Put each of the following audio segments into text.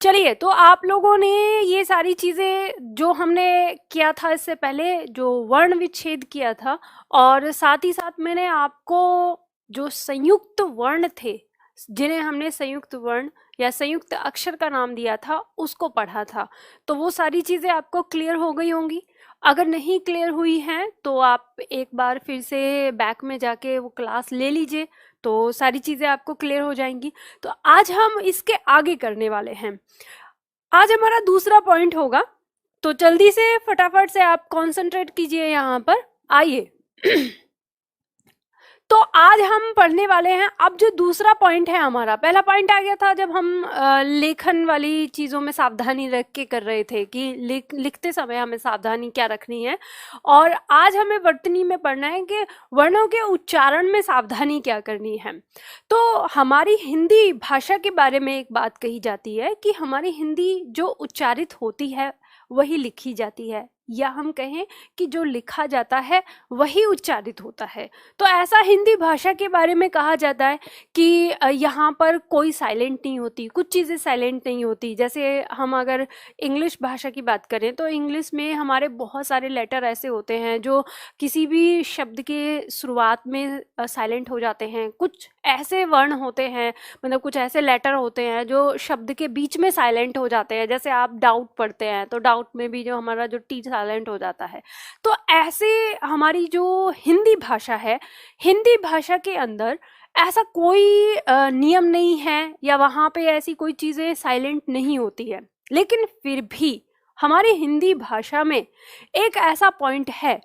चलिए, तो आप लोगों ने ये सारी चीज़ें जो हमने किया था इससे पहले, जो वर्ण विच्छेद किया था, और साथ ही साथ मैंने आपको जो संयुक्त वर्ण थे, जिन्हें हमने संयुक्त वर्ण या संयुक्त अक्षर का नाम दिया था, उसको पढ़ा था। तो वो सारी चीज़ें आपको क्लियर हो गई होंगी। अगर नहीं क्लियर हुई हैं तो आप एक बार फिर से बैक में जाके वो क्लास ले लीजिए, तो सारी चीज़ें आपको क्लियर हो जाएंगी। तो आज हम इसके आगे करने वाले हैं। आज हमारा दूसरा पॉइंट होगा, तो जल्दी से फटाफट से आप कंसंट्रेट कीजिए यहाँ पर। आइए। तो आज हम पढ़ने वाले हैं अब जो दूसरा पॉइंट है हमारा। पहला पॉइंट आ गया था जब हम लेखन वाली चीज़ों में सावधानी रख के कर रहे थे कि लिखते समय हमें सावधानी क्या रखनी है, और आज हमें वर्तनी में पढ़ना है कि वर्णों के उच्चारण में सावधानी क्या करनी है। तो हमारी हिंदी भाषा के बारे में एक बात कही जाती है कि हमारी हिंदी जो उच्चारित होती है वही लिखी जाती है, या हम कहें कि जो लिखा जाता है वही उच्चारित होता है। तो ऐसा हिंदी भाषा के बारे में कहा जाता है कि यहाँ पर कोई साइलेंट नहीं होती, कुछ चीज़ें साइलेंट नहीं होती। जैसे हम अगर इंग्लिश भाषा की बात करें तो इंग्लिश में हमारे बहुत सारे लेटर ऐसे होते हैं जो किसी भी शब्द के शुरुआत में साइलेंट हो जाते हैं। कुछ ऐसे वर्ण होते हैं, मतलब कुछ ऐसे लेटर होते हैं जो शब्द के बीच में साइलेंट हो जाते हैं। जैसे आप डाउट पढ़ते हैं तो डाउट में भी जो हमारा जो टी साइलेंट हो जाता है। तो ऐसे हमारी जो हिंदी भाषा है, हिंदी भाषा के अंदर ऐसा कोई नियम नहीं है, या वहाँ पे ऐसी कोई चीज़ें साइलेंट नहीं होती है। लेकिन फिर भी हमारी हिंदी भाषा में एक ऐसा पॉइंट है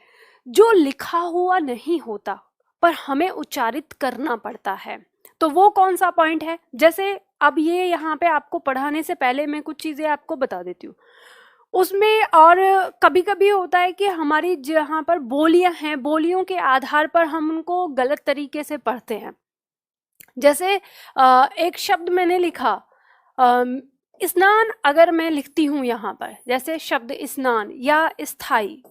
जो लिखा हुआ नहीं होता, पर हमें उच्चारित करना पड़ता है। तो वो कौन सा पॉइंट है? जैसे अब ये यहाँ पे आपको पढ़ाने से पहले मैं कुछ चीज़ें आपको बता देती हूँ उसमें। और कभी कभी होता है कि हमारी जहाँ पर बोलियां हैं, बोलियों के आधार पर हम उनको गलत तरीके से पढ़ते हैं। जैसे एक शब्द मैंने लिखा, स्नान, अगर मैं लिखती हूँ यहाँ पर जैसे शब्द स्नान या स्थाई,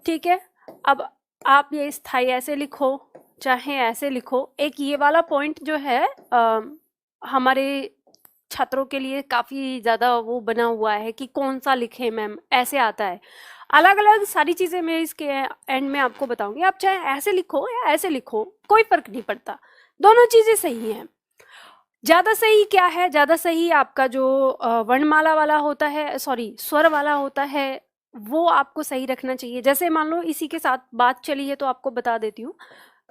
ठीक है। अब आप ये स्थाई ऐसे लिखो चाहे ऐसे लिखो, एक ये वाला पॉइंट जो है हमारे छात्रों के लिए काफ़ी ज़्यादा वो बना हुआ है कि कौन सा लिखे मैम, ऐसे आता है। अलग अलग सारी चीज़ें मैं इसके एंड में आपको बताऊंगी। आप चाहे ऐसे लिखो या ऐसे लिखो, कोई फर्क नहीं पड़ता, दोनों चीज़ें सही हैं। ज़्यादा सही क्या है? ज़्यादा सही आपका जो वर्णमाला वाला होता है, सॉरी स्वर वाला होता है, वो आपको सही रखना चाहिए। जैसे मान लो इसी के साथ बात चली है तो आपको बता देती हूँ।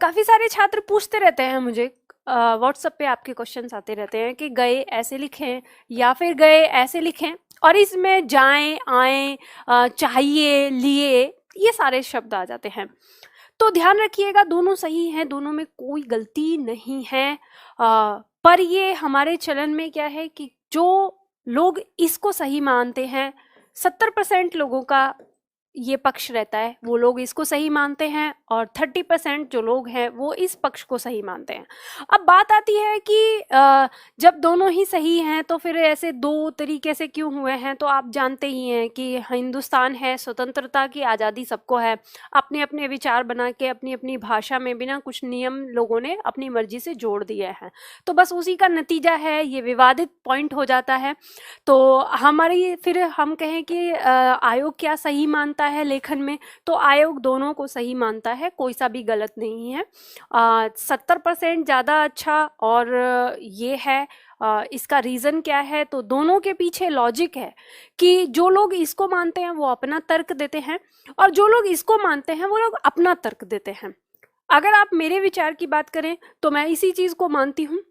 काफ़ी सारे छात्र पूछते रहते हैं मुझे, व्हाट्सएप पे आपके क्वेश्चंस आते रहते हैं कि गए ऐसे लिखें या फिर गए ऐसे लिखें, और इसमें जाएं, आए, चाहिए, लिए, ये सारे शब्द आ जाते हैं। तो ध्यान रखिएगा, दोनों सही हैं, दोनों में कोई गलती नहीं है। पर ये हमारे चलन में क्या है कि जो लोग इसको सही मानते हैं, 70% लोगों का ये पक्ष रहता है, वो लोग इसको सही मानते हैं, और 30% जो लोग हैं वो इस पक्ष को सही मानते हैं। अब बात आती है कि जब दोनों ही सही हैं तो फिर ऐसे दो तरीके से क्यों हुए हैं? तो आप जानते ही हैं कि हिंदुस्तान है, स्वतंत्रता की आज़ादी सबको है, अपने अपने विचार बना के अपनी अपनी भाषा में बिना कुछ नियम लोगों ने अपनी मर्जी से जोड़ दिए हैं। तो बस उसी का नतीजा है, ये विवादित पॉइंट हो जाता है। तो हमारी फिर हम कहें कि आयोग क्या सही मानता है लेखन में, तो आयोग दोनों को सही मानता है, कोई सा भी गलत नहीं है। 70% ज़्यादा अच्छा, और ये है इसका रीज़न क्या है? तो दोनों के पीछे लॉजिक है कि जो लोग इसको मानते हैं वो अपना तर्क देते हैं, और जो लोग इसको मानते हैं वो लोग अपना तर्क देते हैं। अगर आप मेरे विचार की बात करें तो मैं इसी चीज़ को मानती हूँ,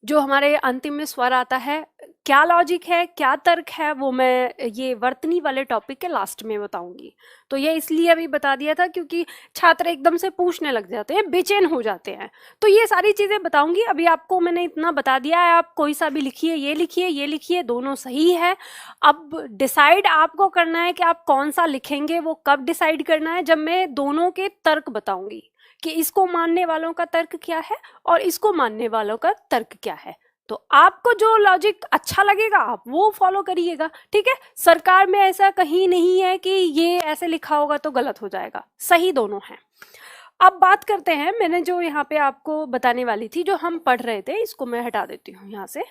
जो हमारे अंतिम में स्वर आता है, क्या लॉजिक है, क्या तर्क है, वो मैं ये वर्तनी वाले टॉपिक के लास्ट में बताऊंगी। तो ये इसलिए अभी बता दिया था क्योंकि छात्र एकदम से पूछने लग जाते हैं, बेचैन हो जाते हैं। तो ये सारी चीज़ें बताऊंगी। अभी आपको मैंने इतना बता दिया है, आप कोई सा भी लिखिए, ये लिखिए, ये लिखिए, दोनों सही है। अब डिसाइड आपको करना है कि आप कौन सा लिखेंगे। वो कब डिसाइड करना है? जब मैं दोनों के तर्क बताऊंगी कि इसको मानने वालों का तर्क क्या है और इसको मानने वालों का तर्क क्या है। तो आपको जो लॉजिक अच्छा लगेगा आप वो फॉलो करिएगा, ठीक है। सरकार में ऐसा कहीं नहीं है कि ये ऐसे लिखा होगा तो गलत हो जाएगा, सही दोनों हैं। अब बात करते हैं, मैंने जो यहाँ पे आपको बताने वाली थी, जो हम पढ़ रहे थे, इसको मैं हटा देती हूँ यहाँ से।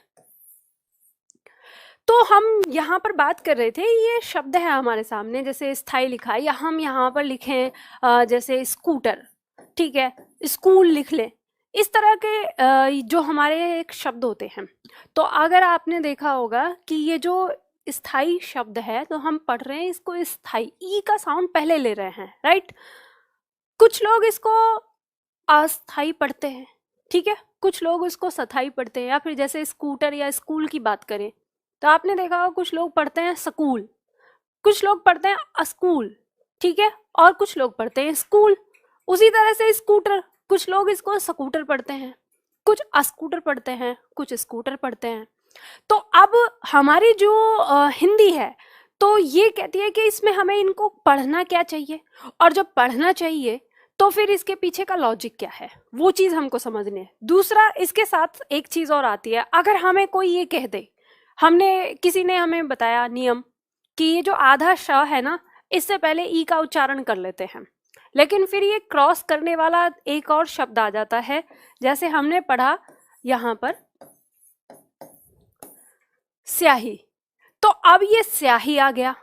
तो हम यहाँ पर बात कर रहे थे, ये शब्द है हमारे सामने, जैसे स्थाई लिखा है, या हम यहाँ पर लिखें जैसे स्कूटर, ठीक है, स्कूल लिख लें, इस तरह के जो हमारे एक शब्द होते हैं। तो अगर आपने देखा होगा कि ये जो स्थाई शब्द है, तो हम पढ़ रहे हैं इसको स्थाई, ई का साउंड पहले ले रहे हैं, राइट। कुछ लोग इसको अस्थाई पढ़ते हैं, ठीक है, कुछ लोग इसको सथाई पढ़ते हैं, या फिर जैसे स्कूटर या स्कूल की बात करें तो आपने देखा होगा कुछ लोग पढ़ते हैं स्कूल, कुछ लोग पढ़ते हैं अस्कूल, ठीक है, और कुछ लोग पढ़ते हैं स्कूल। उसी तरह से स्कूटर, कुछ लोग इसको स्कूटर पढ़ते हैं, कुछ अस्कूटर पढ़ते हैं, कुछ स्कूटर पढ़ते हैं। तो अब हमारी जो हिंदी है, तो ये कहती है कि इसमें हमें इनको पढ़ना क्या चाहिए, और जब पढ़ना चाहिए तो फिर इसके पीछे का लॉजिक क्या है, वो चीज़ हमको समझनी है। दूसरा, इसके साथ एक चीज़ और आती है, अगर हमें कोई ये कह दे, हमने किसी ने हमें बताया नियम कि ये जो आधा श है ना, इससे पहले ई का उच्चारण कर लेते हैं, लेकिन फिर ये क्रॉस करने वाला एक और शब्द आ जाता है, जैसे हमने पढ़ा यहाँ पर स्याही, तो अब ये स्याही आ गया।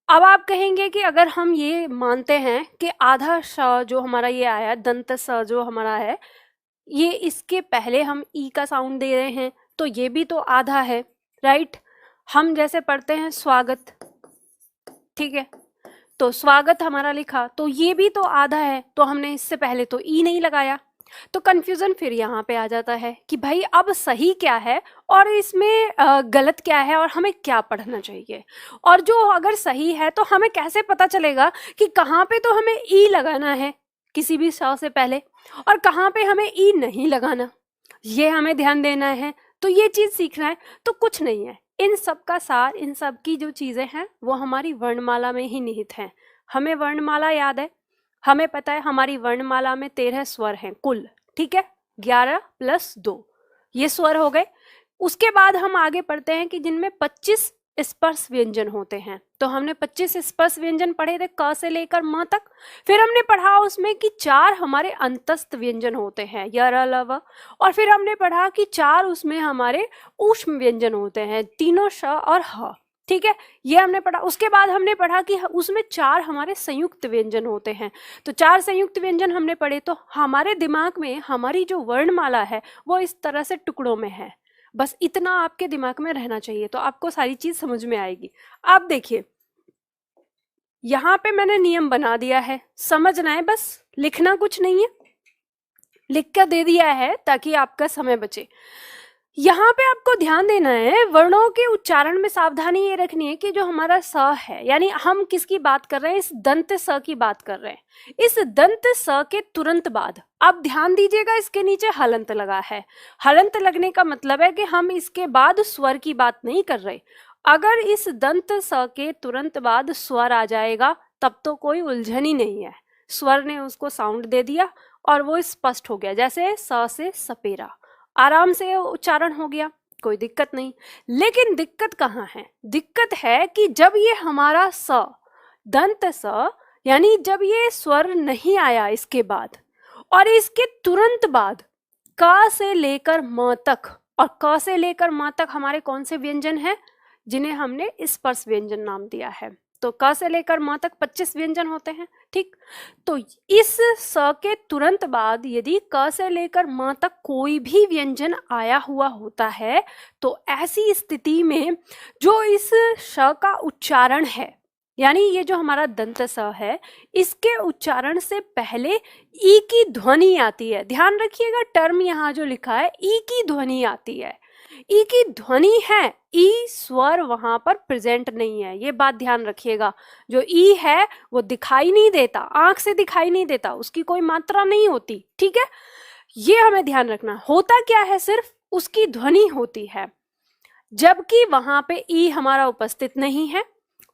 अब आप कहेंगे कि अगर हम ये मानते हैं कि आधा श जो हमारा ये आया, दंत स जो हमारा है, ये इसके पहले हम ई का साउंड दे रहे हैं, तो ये भी तो आधा है, राइट। हम जैसे पढ़ते हैं स्वागत, ठीक है, तो स्वागत हमारा लिखा, तो ये भी तो आधा है, तो हमने इससे पहले तो ई नहीं लगाया। तो कंफ्यूजन फिर यहाँ पे आ जाता है कि भाई अब सही क्या है और इसमें गलत क्या है, और हमें क्या पढ़ना चाहिए। और जो अगर सही है तो हमें कैसे पता चलेगा कि कहाँ पे तो हमें ई लगाना है किसी भी श से पहले, और कहाँ पे हमें ई नहीं लगाना, ये हमें ध्यान देना है। तो ये चीज़ सीखना है। तो कुछ नहीं है, इन सब का सार, इन सब की जो चीज़ें हैं वो हमारी वर्णमाला में ही निहित हैं। हमें वर्णमाला याद है, हमें पता है हमारी वर्णमाला में 13 स्वर हैं कुल, ठीक है, 11 + 2 ये स्वर हो गए। उसके बाद हम आगे पढ़ते हैं कि जिनमें 25 स्पर्श व्यंजन होते हैं। तो हमने 25 स्पर्श व्यंजन पढ़े थे क से लेकर म तक। फिर हमने पढ़ा उसमें कि 4 हमारे अंतस्थ व्यंजन होते हैं, य र ल व, और फिर हमने पढ़ा कि 4 उसमें हमारे ऊष्म व्यंजन होते हैं, तीनों श और ह, ठीक है, ये हमने पढ़ा। उसके बाद हमने पढ़ा कि उसमें 4 हमारे संयुक्त व्यंजन होते हैं। तो 4 संयुक्त व्यंजन हमने पढ़े। तो हमारे दिमाग में हमारी जो वर्णमाला है वो इस तरह से टुकड़ों में है। बस इतना आपके दिमाग में रहना चाहिए, तो आपको सारी चीज समझ में आएगी। आप देखिए, यहाँ पे मैंने नियम बना दिया है, समझना है, बस लिखना कुछ नहीं है, लिख कर दे दिया है ताकि आपका समय बचे। यहाँ पे आपको ध्यान देना है, वर्णों के उच्चारण में सावधानी ये रखनी है कि जो हमारा स है, यानी हम किसकी बात कर रहे हैं, इस दंत स की बात कर रहे हैं। इस दंत स के तुरंत बाद आप ध्यान दीजिएगा, इसके नीचे हलंत लगा है। हलंत लगने का मतलब है कि हम इसके बाद स्वर की बात नहीं कर रहे। अगर इस दंत स के तुरंत बाद स्वर आ जाएगा तब तो कोई उलझन ही नहीं है, स्वर ने उसको साउंड दे दिया और वो स्पष्ट हो गया। जैसे स से सपेरा, आराम से उच्चारण हो गया, कोई दिक्कत नहीं। लेकिन दिक्कत कहाँ है? दिक्कत है कि जब ये हमारा स, दंत स, यानी जब ये स्वर नहीं आया इसके बाद, और इसके तुरंत बाद क से लेकर म तक, और क से लेकर म तक हमारे कौन से व्यंजन हैं जिन्हें हमने स्पर्श व्यंजन नाम दिया है। तो क से लेकर म तक 25 व्यंजन होते हैं, ठीक। तो इस स के तुरंत बाद यदि क से लेकर म तक कोई भी व्यंजन आया हुआ होता है तो ऐसी स्थिति में जो इस श का उच्चारण है, यानी ये जो हमारा दंत स है, इसके उच्चारण से पहले ई की ध्वनि आती है। ध्यान रखिएगा, टर्म यहाँ जो लिखा है ई की ध्वनि आती है। ई की ध्वनि है, ई स्वर वहां पर प्रेजेंट नहीं है, ये बात ध्यान रखिएगा। जो ई है वो दिखाई नहीं देता, आंख से दिखाई नहीं देता, उसकी कोई मात्रा नहीं होती, ठीक है, ये हमें ध्यान रखना। होता क्या है, सिर्फ उसकी ध्वनि होती है, जबकि वहां पे ई हमारा उपस्थित नहीं है।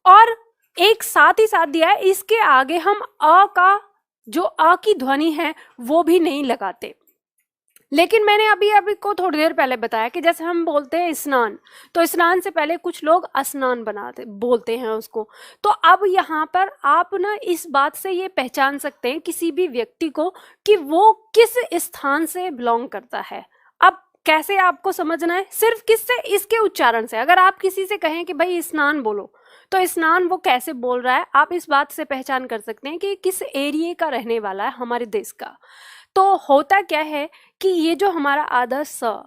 और एक साथ ही साथ दिया है, इसके आगे हम अ का जो अ की ध्वनि है वो भी नहीं लगाते। लेकिन मैंने अभी को थोड़ी देर पहले बताया कि जैसे हम बोलते हैं स्नान, तो स्नान से पहले कुछ लोग स्नान बनाते बोलते हैं उसको। तो अब यहाँ पर आप ना इस बात से ये पहचान सकते हैं किसी भी व्यक्ति को कि वो किस स्थान से बिलोंग करता है। अब कैसे आपको समझना है? सिर्फ किससे? इसके उच्चारण से। अगर आप किसी से कहें कि भाई स्नान बोलो, तो स्नान वो कैसे बोल रहा है, आप इस बात से पहचान कर सकते हैं कि किस एरिया का रहने वाला है, हमारे देश का। तो होता क्या है कि ये जो हमारा आधा स,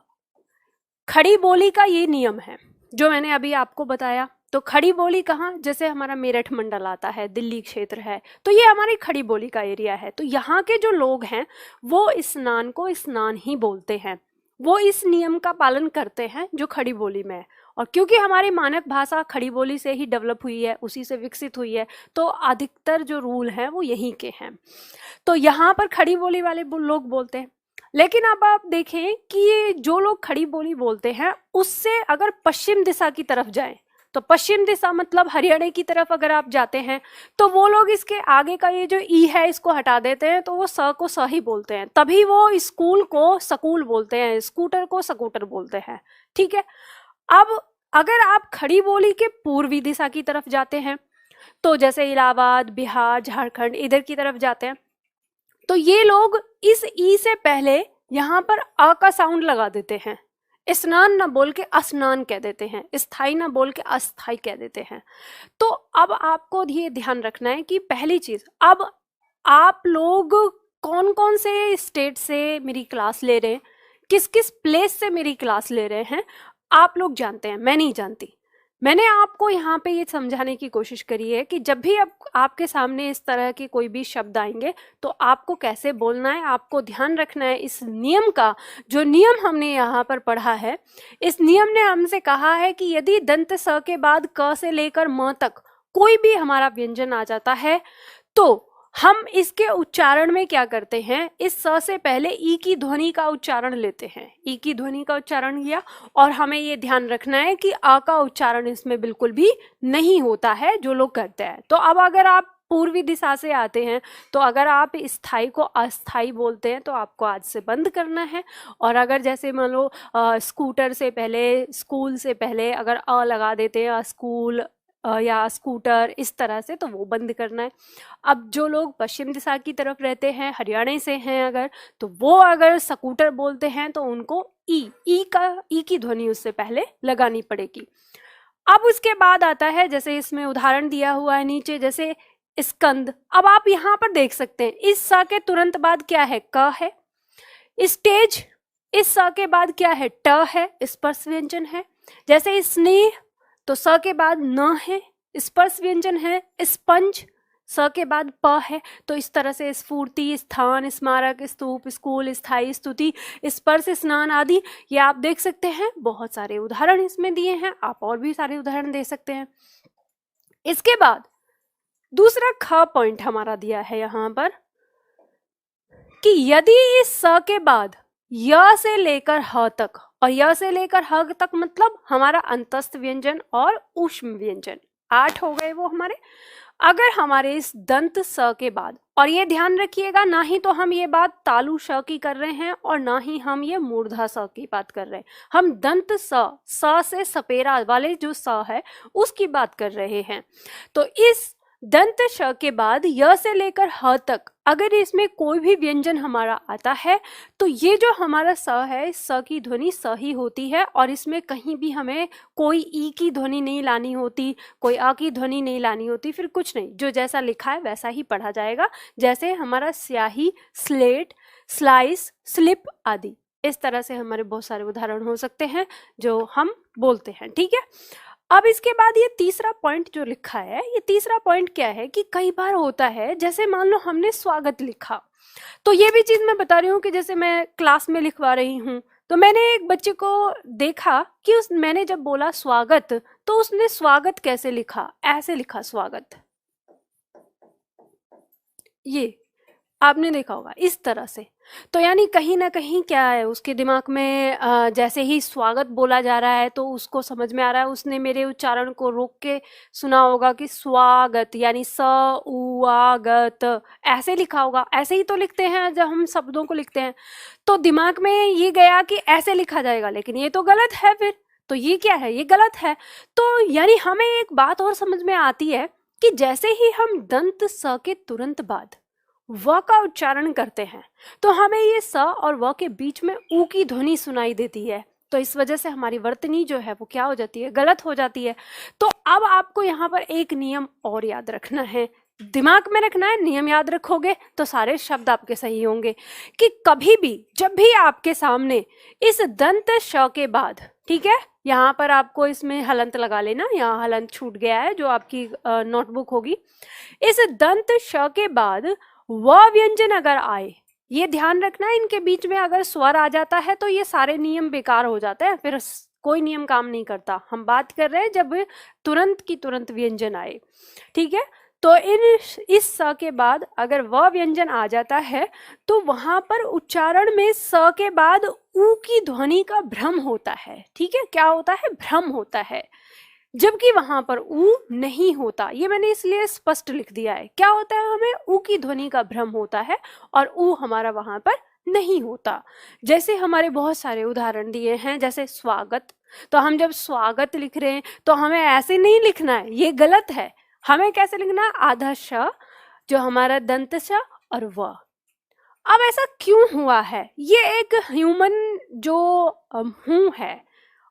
खड़ी बोली का ये नियम है जो मैंने अभी आपको बताया। तो खड़ी बोली कहाँ? जैसे हमारा मेरठ मंडल आता है, दिल्ली क्षेत्र है, तो ये हमारी खड़ी बोली का एरिया है। तो यहाँ के जो लोग हैं वो स्नान को स्नान ही बोलते हैं, वो इस नियम का पालन करते हैं जो खड़ी बोली में है। और क्योंकि हमारी मानक भाषा खड़ी बोली से ही डेवलप हुई है, उसी से विकसित हुई है, तो अधिकतर जो रूल हैं वो यहीं के हैं। तो यहाँ पर खड़ी बोली वाले लोग बोलते हैं। लेकिन अब आप देखें कि ये जो लोग खड़ी बोली बोलते हैं, उससे अगर पश्चिम दिशा की तरफ जाएं, तो पश्चिम दिशा मतलब हरियाणा की तरफ अगर आप जाते हैं, तो वो लोग इसके आगे का ये जो ई है इसको हटा देते हैं, तो वो स को स ही बोलते हैं। तभी वो स्कूल को स्कूल बोलते हैं, स्कूटर को स्कूटर बोलते हैं। ठीक है। अब अगर आप खड़ी बोली के पूर्वी दिशा की तरफ जाते हैं, तो जैसे इलाहाबाद, बिहार, झारखंड इधर की तरफ जाते हैं, तो ये लोग इस ई से पहले यहाँ पर अ का साउंड लगा देते हैं। स्नान ना बोल के स्नान कह देते हैं, स्थाई ना बोल के अस्थाई कह देते हैं। तो अब आपको ये ध्यान रखना है कि पहली चीज, अब आप लोग कौन कौन से स्टेट से मेरी क्लास ले रहे हैं, किस किस प्लेस से मेरी क्लास ले रहे हैं, आप लोग जानते हैं, मैं नहीं जानती। मैंने आपको यहाँ पे ये समझाने की कोशिश करी है कि जब भी आपके सामने इस तरह के कोई भी शब्द आएंगे तो आपको कैसे बोलना है, आपको ध्यान रखना है इस नियम का। जो नियम हमने यहाँ पर पढ़ा है, इस नियम ने हमसे कहा है कि यदि दंत स के बाद क से लेकर म तक कोई भी हमारा व्यंजन आ जाता है, तो हम इसके उच्चारण में क्या करते हैं, इस स से पहले ई की ध्वनि का उच्चारण लेते हैं। ई की ध्वनि का उच्चारण किया, और हमें ये ध्यान रखना है कि आ का उच्चारण इसमें बिल्कुल भी नहीं होता है जो लोग करते हैं। तो अब अगर आप पूर्वी दिशा से आते हैं, तो अगर आप स्थाई को अस्थाई बोलते हैं तो आपको आज से बंद करना है। और अगर जैसे मान लो स्कूटर से पहले, स्कूल से पहले अगर अ लगा देते हैं, स्कूल या स्कूटर, इस तरह से, तो वो बंद करना है। अब जो लोग पश्चिम दिशा की तरफ रहते हैं, हरियाणा से हैं अगर, तो वो अगर स्कूटर बोलते हैं तो उनको ई की ध्वनि उससे पहले लगानी पड़ेगी। अब उसके बाद आता है, जैसे इसमें उदाहरण दिया हुआ है नीचे, जैसे स्कंद। अब आप यहाँ पर देख सकते हैं इस सा के तुरंत बाद क्या है, क है। स्टेज, इस सा के बाद क्या है, ट है, स्पर्श व्यंजन है। जैसे स्नेह, तो स के बाद न है, स्पर्श व्यंजन है। स्पंज, स के बाद प है। तो इस तरह से स्फूर्ति, स्थान, स्मारक, स्तूप, स्कूल, स्थायी, स्तुति, स्पर्श, स्नान आदि, ये आप देख सकते हैं। बहुत सारे उदाहरण इसमें दिए हैं, आप और भी सारे उदाहरण दे सकते हैं। इसके बाद दूसरा ख पॉइंट हमारा दिया है यहाँ पर कि यदि इस स के बाद य से लेकर ह तक, और य से लेकर ह तक मतलब हमारा अंतस्थ व्यंजन और ऊष्म व्यंजन, 8 हो गए वो हमारे। अगर हमारे इस दंत स के बाद, और ये ध्यान रखिएगा, ना ही तो हम ये बात तालु श की कर रहे हैं और ना ही हम ये मूर्धा स की बात कर रहे हैं, हम दंत स से सपेरा वाले जो स है उसकी बात कर रहे हैं। तो इस दंत श के बाद य से लेकर ह तक अगर इसमें कोई भी व्यंजन हमारा आता है, तो ये जो हमारा स है, स की ध्वनि स ही होती है, और इसमें कहीं भी हमें कोई ई की ध्वनि नहीं लानी होती, कोई आ की ध्वनि नहीं लानी होती, फिर कुछ नहीं, जो जैसा लिखा है वैसा ही पढ़ा जाएगा। जैसे हमारा स्याही, स्लेट, स्लाइस, स्लिप आदि, इस तरह से हमारे बहुत सारे उदाहरण हो सकते हैं जो हम बोलते हैं। ठीक है। अब इसके बाद ये तीसरा पॉइंट जो लिखा है, ये तीसरा पॉइंट क्या है कि कई बार होता है, जैसे मान लो हमने स्वागत लिखा, तो ये भी चीज मैं बता रही हूँ कि जैसे मैं क्लास में लिखवा रही हूँ, तो मैंने एक बच्चे को देखा कि मैंने जब बोला स्वागत, तो उसने स्वागत कैसे लिखा, ऐसे लिखा स्वागत। ये आपने देखा होगा इस तरह से। तो यानी कहीं ना कहीं क्या है उसके दिमाग में, जैसे ही स्वागत बोला जा रहा है तो उसको समझ में आ रहा है, उसने मेरे उच्चारण को रोक के सुना होगा कि स्वागत यानी स उ आ गत, ऐसे लिखा होगा। ऐसे ही तो लिखते हैं जब हम शब्दों को लिखते हैं, तो दिमाग में ये गया कि ऐसे लिखा जाएगा, लेकिन ये तो गलत है। फिर तो ये क्या है, ये गलत है। तो यानी हमें एक बात और समझ में आती है कि जैसे ही हम दंत स के तुरंत बाद व का उच्चारण करते हैं तो हमें ये स और व के बीच में ऊ की ध्वनि सुनाई देती है। तो इस वजह से हमारी वर्तनी जो है वो क्या हो जाती है, गलत हो जाती है। तो अब आपको यहाँ पर एक नियम और याद रखना है, दिमाग में रखना है। नियम याद रखोगे तो सारे शब्द आपके सही होंगे कि कभी भी जब भी आपके सामने इस दंत श के बाद, ठीक है, यहाँ पर आपको इसमें हलंत लगा लेना, यहाँ हलंत छूट गया है जो आपकी नोटबुक होगी। इस दंत श के बाद व व्यंजन अगर आए, ये ध्यान रखना है, इनके बीच में अगर स्वर आ जाता है तो ये सारे नियम बेकार हो जाते हैं, फिर कोई नियम काम नहीं करता। हम बात कर रहे हैं जब तुरंत की तुरंत व्यंजन आए, ठीक है। तो इस स के बाद अगर व व्यंजन आ जाता है तो वहां पर उच्चारण में स के बाद ऊ की ध्वनि का भ्रम होता है, ठीक है। क्या होता है, भ्रम होता है, जबकि वहां पर ऊ नहीं होता। ये मैंने इसलिए स्पष्ट लिख दिया है। क्या होता है, हमें ऊ की ध्वनि का भ्रम होता है और ऊ हमारा वहां पर नहीं होता। जैसे हमारे बहुत सारे उदाहरण दिए हैं, जैसे स्वागत। तो हम जब स्वागत लिख रहे हैं तो हमें ऐसे नहीं लिखना है, ये गलत है। हमें कैसे लिखना है, आधा श जो हमारा दंत श और व। अब ऐसा क्यों हुआ है, ये एक ह्यूमन जो हूं है,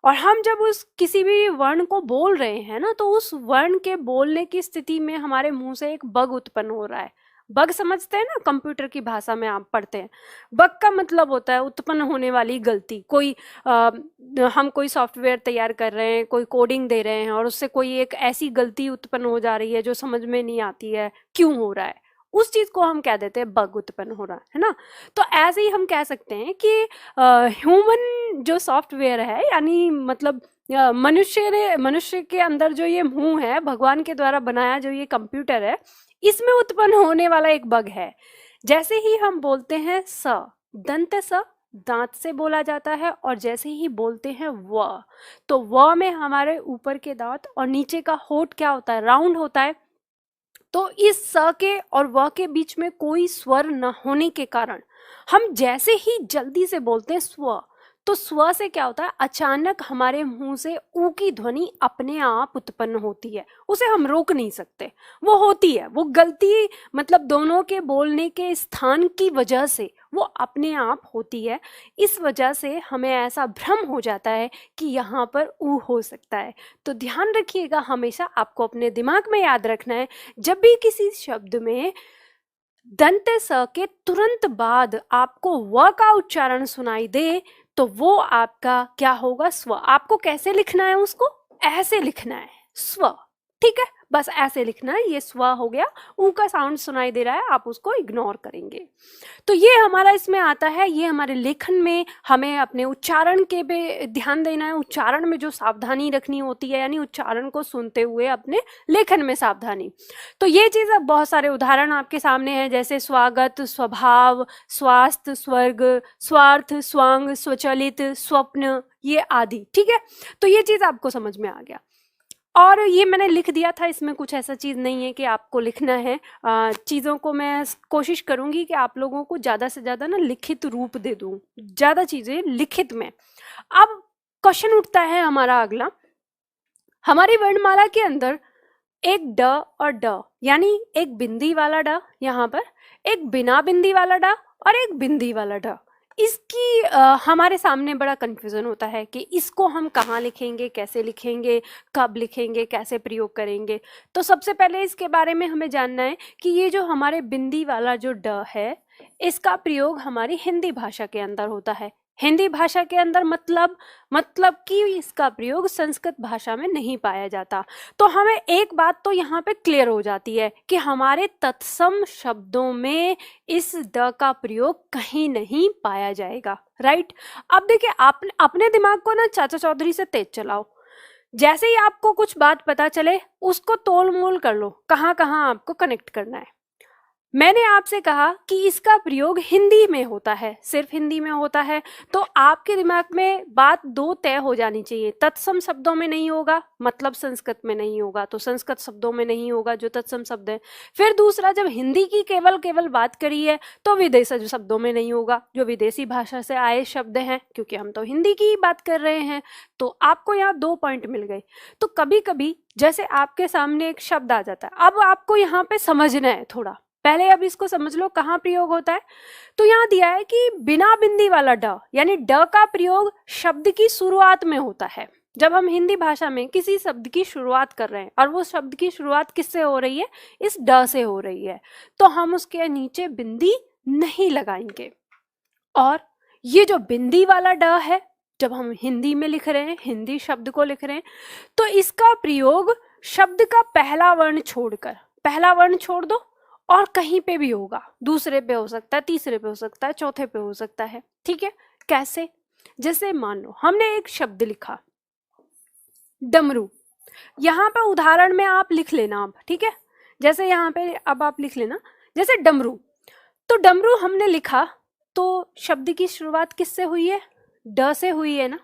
और हम जब उस किसी भी वर्ण को बोल रहे हैं ना, तो उस वर्ण के बोलने की स्थिति में हमारे मुंह से एक बग उत्पन्न हो रहा है। बग समझते हैं ना, कंप्यूटर की भाषा में आप पढ़ते हैं। बग का मतलब होता है उत्पन्न होने वाली गलती। कोई हम कोई सॉफ्टवेयर तैयार कर रहे हैं, कोई कोडिंग दे रहे हैं और उससे कोई एक ऐसी गलती उत्पन्न हो जा रही है जो समझ में नहीं आती है क्यों हो रहा है, उस चीज को हम कह देते हैं बग उत्पन्न हो रहा है ना। तो ऐसे ही हम कह सकते हैं कि ह्यूमन जो सॉफ्टवेयर है, यानी मतलब मनुष्य के अंदर जो ये मुंह है, भगवान के द्वारा बनाया जो ये कंप्यूटर है, इसमें उत्पन्न होने वाला एक बग है। जैसे ही हम बोलते हैं स, दंत स दांत से बोला जाता है, और जैसे ही बोलते हैं व, तो व में हमारे ऊपर के दांत और नीचे का होठ क्या होता है, राउंड होता है। तो इस स के और व के बीच में कोई स्वर न होने के कारण हम जैसे ही जल्दी से बोलते हैं स्व, तो स्व से क्या होता है, अचानक हमारे मुंह से ऊ की ध्वनि अपने आप उत्पन्न होती है। उसे हम रोक नहीं सकते, वो होती है। वो गलती मतलब दोनों के बोलने के स्थान की वजह से वो अपने आप होती है। इस वजह से हमें ऐसा भ्रम हो जाता है कि यहाँ पर ऊ हो सकता है। तो ध्यान रखिएगा, हमेशा आपको अपने दिमाग में याद रखना है, जब भी किसी शब्द में दंत स के तुरंत बाद आपको व का उच्चारण सुनाई दे तो वो आपका क्या होगा, स्व। आपको कैसे लिखना है, उसको ऐसे लिखना है, स्व, ठीक है, बस ऐसे लिखना है। ये स्व हो गया, ऊ का साउंड सुनाई दे रहा है, आप उसको इग्नोर करेंगे। तो ये हमारा इसमें आता है, ये हमारे लेखन में हमें अपने उच्चारण के पे ध्यान देना है। उच्चारण में जो सावधानी रखनी होती है, यानी उच्चारण को सुनते हुए अपने लेखन में सावधानी। तो ये चीज, अब बहुत सारे उदाहरण आपके सामने हैं, जैसे स्वागत, स्वभाव, स्वास्थ्य, स्वर्ग, स्वार्थ, स्वांग, स्वचलित, स्वप्न, ये आदि, ठीक है। तो ये चीज आपको समझ में आ गया, और ये मैंने लिख दिया था, इसमें कुछ ऐसा चीज़ नहीं है कि आपको लिखना है। चीज़ों को मैं कोशिश करूँगी कि आप लोगों को ज़्यादा से ज़्यादा ना लिखित रूप दे दूँ, ज़्यादा चीज़ें लिखित में। अब क्वेश्चन उठता है हमारा अगला, हमारी वर्णमाला के अंदर एक ड और ड, यानी एक बिंदी वाला ड यहाँ पर, एक बिना बिंदी वाला ड और एक बिंदी वाला ड। इसकी हमारे सामने बड़ा कंफ्यूजन होता है कि इसको हम कहाँ लिखेंगे, कैसे लिखेंगे, कब लिखेंगे, कैसे प्रयोग करेंगे। तो सबसे पहले इसके बारे में हमें जानना है कि ये जो हमारे बिंदी वाला जो ड है, इसका प्रयोग हमारी हिंदी भाषा के अंदर होता है। हिंदी भाषा के अंदर मतलब कि इसका प्रयोग संस्कृत भाषा में नहीं पाया जाता। तो हमें एक बात तो यहाँ पे क्लियर हो जाती है कि हमारे तत्सम शब्दों में इस द का प्रयोग कहीं नहीं पाया जाएगा, राइट। अब देखिए, आप अपने दिमाग को ना चाचा चौधरी से तेज चलाओ। जैसे ही आपको कुछ बात पता चले, उसको तोल मोल कर लो, कहाँ कहाँ आपको कनेक्ट करना है। मैंने आपसे कहा कि इसका प्रयोग हिंदी में होता है, सिर्फ हिंदी में होता है। तो आपके दिमाग में बात दो तय हो जानी चाहिए, तत्सम शब्दों में नहीं होगा, मतलब संस्कृत में नहीं होगा, तो संस्कृत शब्दों में नहीं होगा जो तत्सम शब्द है। फिर दूसरा, जब हिंदी की केवल बात करी है तो विदेशी शब्दों में नहीं होगा, जो विदेशी भाषा से आए शब्द हैं, क्योंकि हम तो हिंदी की ही बात कर रहे हैं। तो आपको यहाँ 2 पॉइंट मिल गए। तो कभी कभी जैसे आपके सामने एक शब्द आ जाता है, अब आपको यहाँ पे समझना है थोड़ा, पहले अब इसको समझ लो कहाँ प्रयोग होता है। तो यहाँ दिया है कि बिना बिंदी वाला ड, यानी ड का प्रयोग शब्द की शुरुआत में होता है। जब हम हिंदी भाषा में किसी शब्द की शुरुआत कर रहे हैं और वो शब्द की शुरुआत किससे हो रही है, इस ड से हो रही है, तो हम उसके नीचे बिंदी नहीं लगाएंगे। और ये जो बिंदी वाला ड है, जब हम हिंदी में लिख रहे हैं, हिंदी शब्द को लिख रहे हैं, तो इसका प्रयोग शब्द का पहला वर्ण छोड़कर, पहला वर्ण छोड़ दो और कहीं पे भी होगा, दूसरे पे हो सकता है, तीसरे पे हो सकता है, चौथे पे हो सकता है। ठीक है, कैसे? जैसे मान लो हमने एक शब्द लिखा डमरू, यहाँ पे उदाहरण में आप लिख लेना अब, ठीक है, जैसे यहाँ पे अब आप लिख लेना जैसे डमरू। तो डमरू हमने लिखा तो शब्द की शुरुआत किससे हुई है, ड से हुई है ना,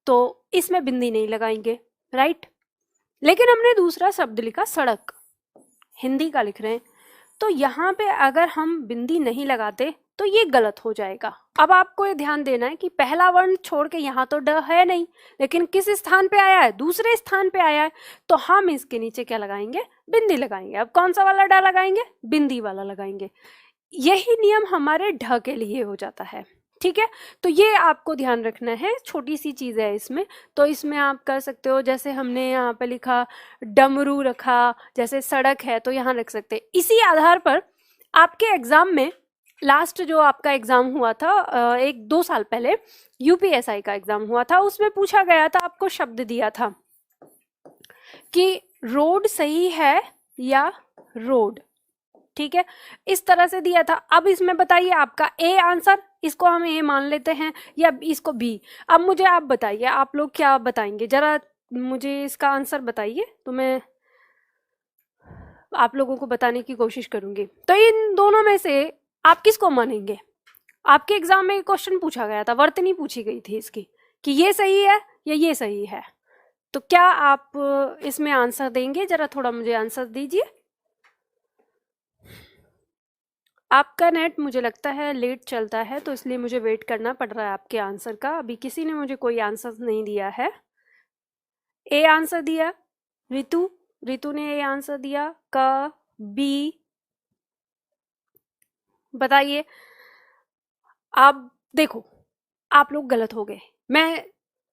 तो इसमें बिंदी नहीं लगाएंगे, राइट। लेकिन हमने दूसरा शब्द लिखा सड़क, हिंदी का लिख रहे हैं, तो यहाँ पे अगर हम बिंदी नहीं लगाते तो ये गलत हो जाएगा। अब आपको ये ध्यान देना है कि पहला वर्ण छोड़ के यहाँ तो ड है नहीं, लेकिन किस स्थान पे आया है, दूसरे स्थान पे आया है, तो हम इसके नीचे क्या लगाएंगे, बिंदी लगाएंगे। अब कौन सा वाला ड लगाएंगे, बिंदी वाला लगाएंगे। यही नियम हमारे ढ के लिए हो जाता है। ठीक है, तो ये आपको ध्यान रखना है, छोटी सी चीज है इसमें। तो इसमें आप कर सकते हो, जैसे हमने यहाँ पे लिखा डमरू रखा, जैसे सड़क है तो यहाँ रख सकते हैं। इसी आधार पर आपके एग्जाम में, लास्ट जो आपका एग्जाम हुआ था 1-2 साल पहले, यूपीएसआई का एग्जाम हुआ था, उसमें पूछा गया था, आपको शब्द दिया था कि रोड सही है या रोड, ठीक है, इस तरह से दिया था। अब इसमें बताइए आपका ए आंसर, इसको हम ए मान लेते हैं, या इसको बी। अब मुझे आप बताइए, आप लोग क्या बताएंगे, जरा मुझे इसका आंसर बताइए, तो मैं आप लोगों को बताने की कोशिश करूंगी। तो इन दोनों में से आप किसको मानेंगे? आपके एग्जाम में क्वेश्चन पूछा गया था, वर्तनी पूछी गई थी इसकी, कि ये सही है या ये सही है, तो क्या आप इसमें आंसर देंगे? जरा थोड़ा मुझे आंसर दीजिए। आपका नेट मुझे लगता है लेट चलता है, तो इसलिए मुझे वेट करना पड़ रहा है आपके आंसर का। अभी किसी ने मुझे कोई आंसर नहीं दिया है। ए आंसर दिया रितु, रितु ने ए आंसर दिया, क, बी, बताइए। आप देखो, आप लोग गलत हो गए। मैं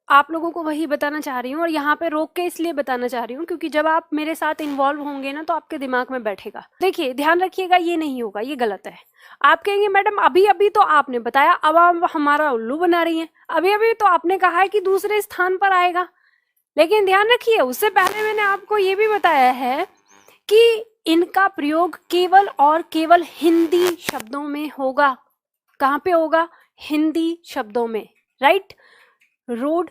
आप लोगों को वही बताना चाह रही हूँ, और यहाँ पे रोक के इसलिए बताना चाह रही हूँ क्योंकि जब आप मेरे साथ इन्वॉल्व होंगे ना, तो आपके दिमाग में बैठेगा। देखिए, ध्यान रखिएगा, ये नहीं होगा, ये गलत है। आप कहेंगे मैडम अभी अभी तो आपने बताया, अब आप हमारा उल्लू बना रही हैं। अभी अभी तो आपने कहा है कि दूसरे स्थान पर आएगा, लेकिन ध्यान रखिए, उससे पहले मैंने आपको ये भी बताया है कि इनका प्रयोग केवल और केवल हिंदी शब्दों में होगा। कहाँ पे होगा? हिंदी शब्दों में, राइट। रोड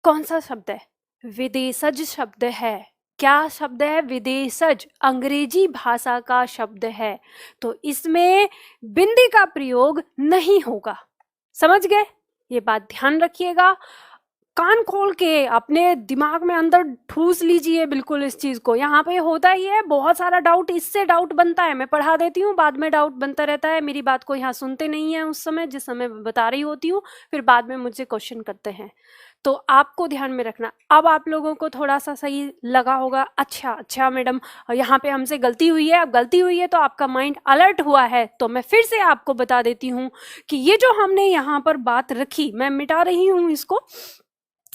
कौन सा शब्द है? विदेशज शब्द है। क्या शब्द है? विदेशज, अंग्रेजी भाषा का शब्द है, तो इसमें बिंदी का प्रयोग नहीं होगा। समझ गए? ये बात ध्यान रखिएगा, कान खोल के अपने दिमाग में अंदर ठूस लीजिए बिल्कुल इस चीज को। यहाँ पे होता ही है, बहुत सारा डाउट इससे डाउट बनता है। मैं पढ़ा देती हूँ, बाद में डाउट बनता रहता है, मेरी बात को यहाँ सुनते नहीं है उस समय जिस समय बता रही होती हूँ, फिर बाद में मुझसे क्वेश्चन करते हैं। तो आपको ध्यान में रखना। अब आप लोगों को थोड़ा सा सही लगा होगा, अच्छा मैडम यहाँ पे हमसे गलती हुई है। अब गलती हुई है तो आपका माइंड अलर्ट हुआ है, तो मैं फिर से आपको बता देती हूँ कि ये जो हमने यहाँ पर बात रखी, मैं मिटा रही हूँ इसको।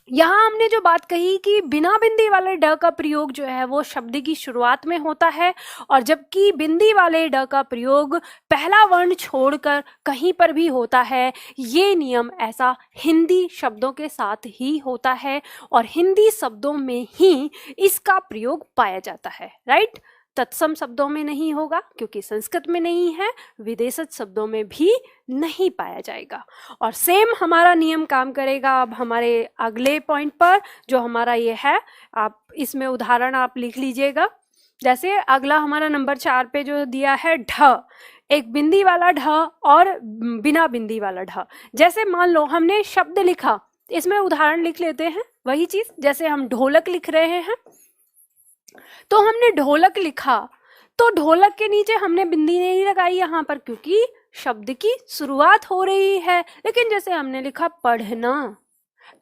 यहाँ हमने जो बात कही कि बिना बिंदी वाले ड का प्रयोग जो है वो शब्द की शुरुआत में होता है, और जबकि बिंदी वाले ड का प्रयोग पहला वर्ण छोड़कर कहीं पर भी होता है। ये नियम ऐसा हिंदी शब्दों के साथ ही होता है, और हिंदी शब्दों में ही इसका प्रयोग पाया जाता है, राइट। तत्सम शब्दों में नहीं होगा क्योंकि संस्कृत में नहीं है, विदेशज शब्दों में भी नहीं पाया जाएगा। और सेम हमारा नियम काम करेगा अब हमारे अगले पॉइंट पर, जो हमारा ये है। आप इसमें उदाहरण आप लिख लीजिएगा। जैसे अगला हमारा नंबर 4 पे जो दिया है ढ, एक बिंदी वाला ढ और बिना बिंदी वाला ढ। जैसे मान लो हमने शब्द लिखा, इसमें उदाहरण लिख लेते हैं वही चीज। जैसे हम ढोलक लिख रहे हैं, तो हमने ढोलक लिखा, तो ढोलक के नीचे हमने बिंदी नहीं लगाई यहाँ पर क्योंकि शब्द की शुरुआत हो रही है। लेकिन जैसे हमने लिखा पढ़ना,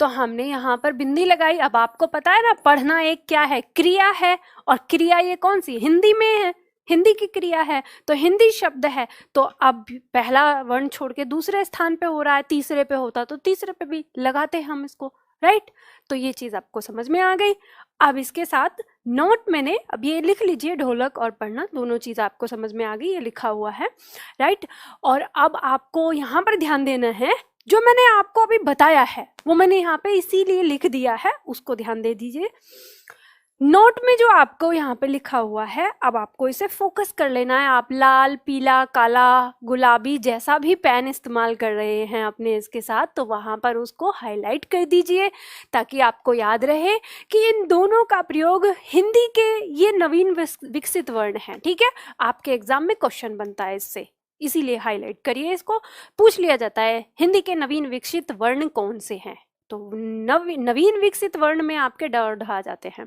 तो हमने यहाँ पर बिंदी लगाई। अब आपको पता है ना, पढ़ना एक क्या है? क्रिया है, और क्रिया ये कौन सी? हिंदी में है। हिंदी की क्रिया है तो हिंदी शब्द है, तो अब पहला वर्ण छोड़ के दूसरे स्थान पे हो रहा है, तीसरे पे होता तो तीसरे पे भी लगाते हम इसको, राइट। तो ये चीज आपको समझ में आ गई। अब इसके साथ नोट मैंने अब ये लिख लीजिए, ढोलक और पढ़ना दोनों चीज आपको समझ में आ गई, ये लिखा हुआ है, राइट। और अब आपको यहाँ पर ध्यान देना है, जो मैंने आपको अभी बताया है वो मैंने यहाँ पे इसीलिए लिख दिया है, उसको ध्यान दे दीजिए। नोट में जो आपको यहाँ पे लिखा हुआ है, अब आपको इसे फोकस कर लेना है। आप लाल, पीला, काला, गुलाबी जैसा भी पेन इस्तेमाल कर रहे हैं अपने इसके साथ, तो वहां पर उसको हाईलाइट कर दीजिए ताकि आपको याद रहे कि इन दोनों का प्रयोग हिंदी के ये नवीन विकसित वर्ण है, ठीक है। आपके एग्जाम में क्वेश्चन बनता है इससे, इसीलिए हाईलाइट करिए इसको। पूछ लिया जाता है हिंदी के नवीन विकसित वर्ण कौन से हैं, तो नवीन विकसित वर्ण में आपके ड और ढ आ जाते हैं।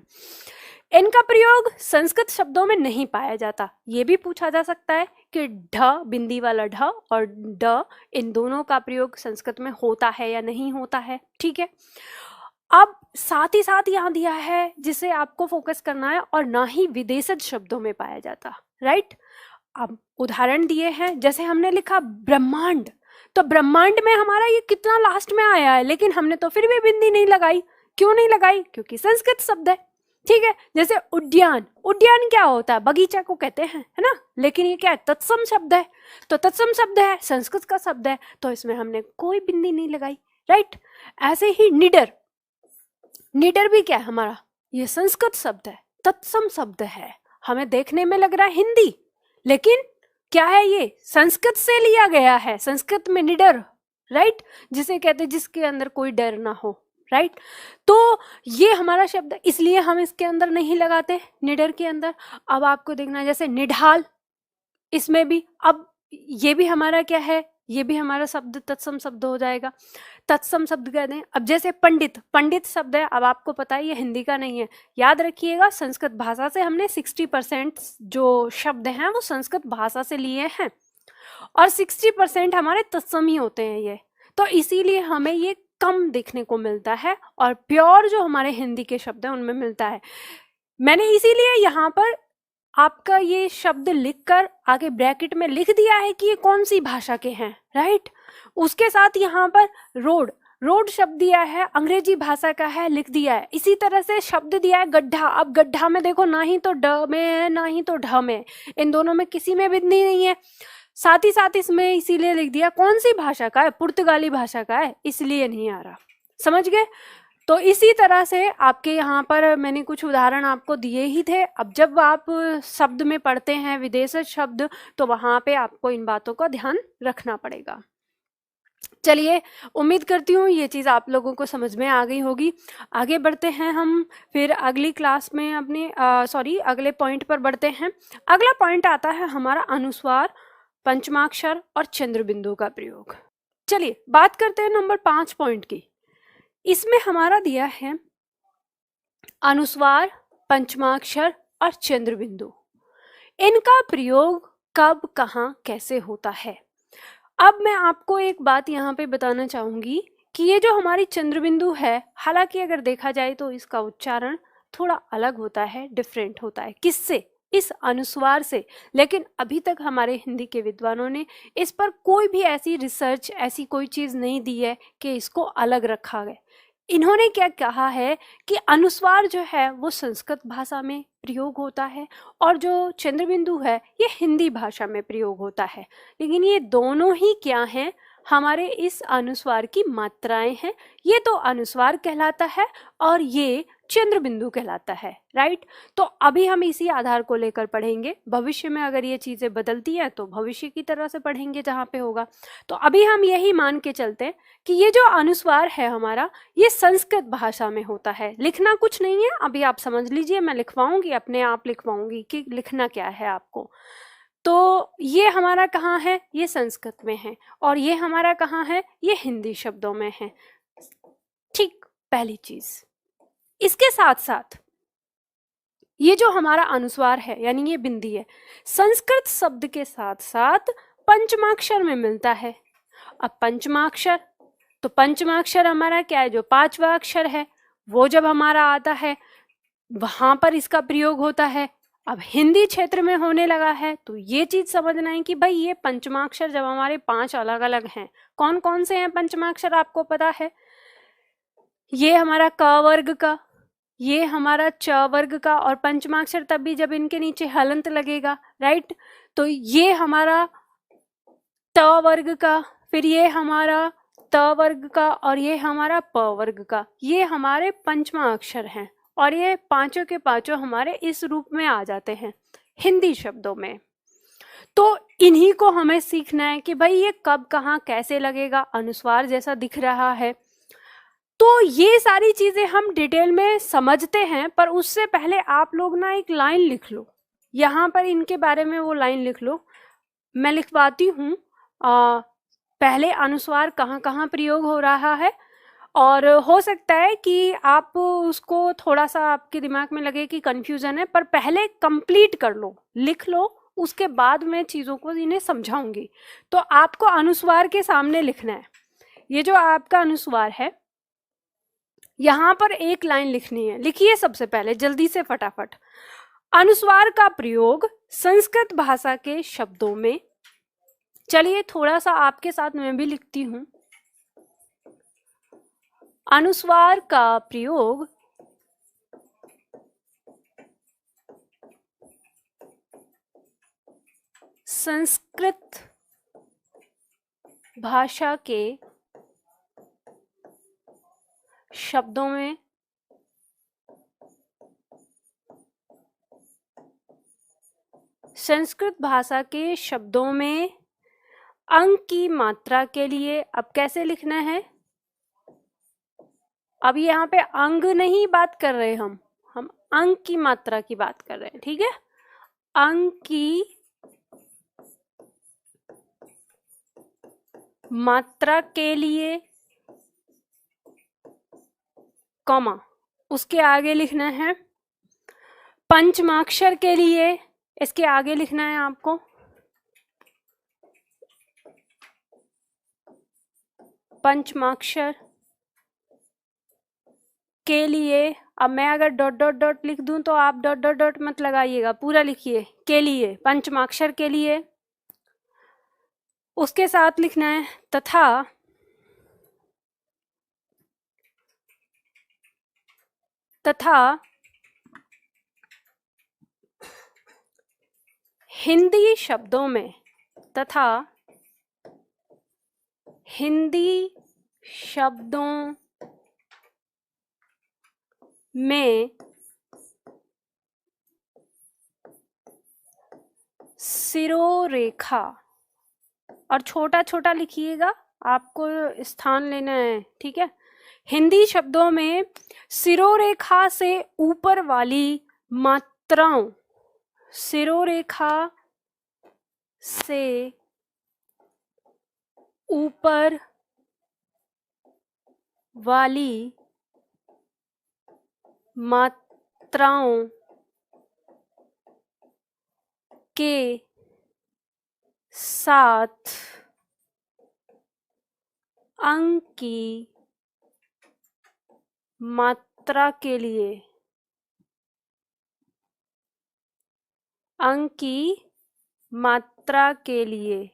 इनका प्रयोग संस्कृत शब्दों में नहीं पाया जाता। ये भी पूछा जा सकता है कि ढ, बिंदी वाला ढ और ड, इन दोनों का प्रयोग संस्कृत में होता है या नहीं होता है, ठीक है। अब साथ ही साथ यहाँ दिया है जिसे आपको फोकस करना है, और ना ही विदेशज शब्दों में पाया जाता, राइट। अब उदाहरण दिए हैं, जैसे हमने लिखा ब्रह्मांड, तो ब्रह्मांड में हमारा ये कितना लास्ट में आया है, लेकिन हमने तो फिर भी बिंदी नहीं लगाई। क्यों नहीं लगाई? क्योंकि संस्कृत शब्द है, ठीक है। जैसे उद्यान, उद्यान क्या होता है? बगीचा को कहते हैं, है ना, लेकिन ये क्या है? तत्सम शब्द है, तो तत्सम शब्द है, संस्कृत का शब्द है, तो इसमें हमने कोई बिंदी नहीं लगाई, राइट। ऐसे ही निडर, निडर भी क्या है हमारा? ये संस्कृत शब्द है, तत्सम शब्द है, हमें देखने में लग रहा है हिंदी, लेकिन क्या है? ये संस्कृत से लिया गया है, संस्कृत में निडर, राइट, जिसे कहते हैं जिसके अंदर कोई डर ना हो, राइट। तो ये हमारा शब्द, इसलिए हम इसके अंदर नहीं लगाते, निडर के अंदर। अब आपको देखना है जैसे निढाल, इसमें भी अब ये भी हमारा क्या है? ये भी हमारा शब्द तत्सम शब्द हो जाएगा, तत्सम शब्द कहते हैं। अब जैसे पंडित, पंडित शब्द है, अब आपको पता है ये हिंदी का नहीं है, याद रखिएगा संस्कृत भाषा से हमने 60% जो शब्द हैं वो संस्कृत भाषा से लिए हैं, और 60% हमारे तत्सम ही होते हैं ये, तो इसीलिए हमें ये कम देखने को मिलता है, और प्योर जो हमारे हिंदी के शब्द हैं उनमें मिलता है। मैंने इसीलिए यहाँ पर आपका ये शब्द लिखकर आगे ब्रैकेट में लिख दिया है कि ये कौन सी भाषा के हैं, राइट। उसके साथ यहाँ पर रोड, रोड शब्द दिया है, अंग्रेजी भाषा का है, लिख दिया है। इसी तरह से शब्द दिया है गड्ढा, अब गड्ढा में देखो ना ही तो ड में है ना ही तो ढ में, इन दोनों में किसी में बिंदी नहीं है। साथ ही साथ इसमें इसीलिए लिख दिया कौन सी भाषा का है, पुर्तगाली भाषा का है, इसलिए नहीं आ रहा, समझ गए। तो इसी तरह से आपके यहाँ पर मैंने कुछ उदाहरण आपको दिए ही थे। अब जब आप शब्द में पढ़ते हैं विदेशी शब्द, तो वहां पे आपको इन बातों का ध्यान रखना पड़ेगा। चलिए, उम्मीद करती हूँ ये चीज़ आप लोगों को समझ में आ गई होगी। आगे बढ़ते हैं हम फिर अगली क्लास में अपने अगले पॉइंट पर बढ़ते हैं। अगला पॉइंट आता है हमारा अनुस्वार, पंचमाक्षर और चंद्र बिंदु का प्रयोग। चलिए बात करते हैं नंबर 5 पॉइंट की। इसमें हमारा दिया है अनुस्वार, पंचमाक्षर और चंद्र बिंदु, इनका प्रयोग कब, कहाँ, कैसे होता है। अब मैं आपको एक बात यहाँ पे बताना चाहूंगी कि ये जो हमारी चंद्र बिंदु है, हालांकि अगर देखा जाए तो इसका उच्चारण थोड़ा अलग होता है, डिफरेंट होता है। किससे? इस अनुस्वार से। लेकिन अभी तक हमारे हिंदी के विद्वानों ने इस पर कोई भी ऐसी रिसर्च, ऐसी कोई चीज़ नहीं दी है कि इसको अलग रखा गया। इन्होंने क्या कहा है कि अनुस्वार जो है वो संस्कृत भाषा में प्रयोग होता है, और जो चंद्र बिंदु है ये हिंदी भाषा में प्रयोग होता है। लेकिन ये दोनों ही क्या हैं? हमारे इस अनुस्वार की मात्राएं हैं। ये तो अनुस्वार कहलाता है और ये चंद्र बिंदु कहलाता है, राइट। तो अभी हम इसी आधार को लेकर पढ़ेंगे। भविष्य में अगर ये चीजें बदलती हैं तो भविष्य की तरह से पढ़ेंगे जहाँ पे होगा। तो अभी हम यही मान के चलते हैं कि ये जो अनुस्वार है हमारा, ये संस्कृत भाषा में होता है। लिखना कुछ नहीं है, अभी आप समझ लीजिए, मैं लिखवाऊंगी, अपने आप लिखवाऊंगी कि लिखना क्या है आपको। तो ये हमारा कहाँ है? ये संस्कृत में है, और ये हमारा कहाँ है? ये हिंदी शब्दों में है, ठीक। पहली चीज, इसके साथ साथ ये जो हमारा अनुस्वार है यानी ये बिंदी है, संस्कृत शब्द के साथ साथ पंचमाक्षर में मिलता है। अब पंचमाक्षर, तो पंचमाक्षर हमारा क्या है? जो 5वां अक्षर है वो जब हमारा आता है वहां पर इसका प्रयोग होता है। अब हिंदी क्षेत्र में होने लगा है तो ये चीज समझना है कि भाई ये पंचमाक्षर जब हमारे 5 अलग अलग हैं, कौन कौन से हैं पंचमाक्षर आपको पता है? ये हमारा क वर्ग का, ये हमारा च वर्ग का, और पंचमाक्षर तब भी जब इनके नीचे हलंत लगेगा, राइट? तो ये हमारा त वर्ग का, फिर ये हमारा त वर्ग का, और ये हमारा प वर्ग का। ये हमारे पंचमा अक्षर हैं और ये पांचों के पांचों हमारे इस रूप में आ जाते हैं हिंदी शब्दों में। तो इन्हीं को हमें सीखना है कि भाई ये कब कहाँ कैसे लगेगा, अनुस्वार जैसा दिख रहा है। तो ये सारी चीजें हम डिटेल में समझते हैं, पर उससे पहले आप लोग ना एक लाइन लिख लो, यहाँ पर इनके बारे में वो लाइन लिख लो। मैं लिखवाती हूँ पहले अनुस्वार कहाँ कहाँ प्रयोग हो रहा है, और हो सकता है कि आप उसको थोड़ा सा आपके दिमाग में लगे कि कंफ्यूजन है, पर पहले कंप्लीट कर लो, लिख लो, उसके बाद मैं चीज़ों को इन्हें समझाऊंगी। तो आपको अनुस्वार के सामने लिखना है। ये जो आपका अनुस्वार है, यहाँ पर एक लाइन लिखनी है। लिखिए सबसे पहले जल्दी से फटाफट। अनुस्वार का प्रयोग संस्कृत भाषा के शब्दों में, चलिए थोड़ा सा आपके साथ मैं भी लिखती हूँ। अनुस्वार का प्रयोग संस्कृत भाषा के शब्दों में संस्कृत भाषा के शब्दों में अंक की मात्रा के लिए, अब कैसे लिखना है? अब यहाँ पे अंग नहीं बात कर रहे हम अंक की मात्रा की बात कर रहे हैं, ठीक है? अंक की मात्रा के लिए कॉमा, उसके आगे लिखना है पंचमाक्षर के लिए, इसके आगे लिखना है आपको पंचमाक्षर के लिए। अब मैं अगर डॉट डॉट डॉट लिख दूं तो आप डॉट डॉट डॉट मत लगाइएगा, पूरा लिखिए के लिए, पंचमाक्षर के लिए। उसके साथ लिखना है तथा हिंदी शब्दों में, तथा हिंदी शब्दों में सिरोरेखा, और छोटा छोटा लिखिएगा, आपको स्थान लेना है, ठीक है? हिंदी शब्दों में सिरोरेखा से ऊपर वाली मात्राओं, सिरोरेखा से ऊपर वाली मात्राओं के साथ अंक की मात्रा के लिए, अंक की मात्रा के लिए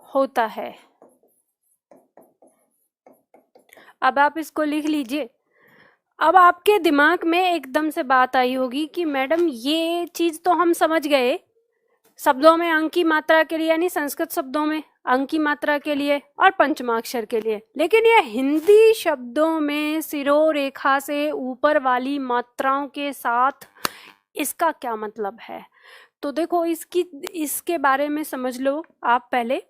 होता है। अब आप इसको लिख लीजिए। अब आपके दिमाग में एकदम से बात आई होगी कि मैडम ये चीज तो हम समझ गए, शब्दों में अंक की मात्रा के लिए, यानी संस्कृत शब्दों में अंक की मात्रा के लिए और पंचमाक्षर के लिए, लेकिन ये हिंदी शब्दों में सिरोरेखा से ऊपर वाली मात्राओं के साथ इसका क्या मतलब है? तो देखो इसके बारे में समझ लो आप पहले।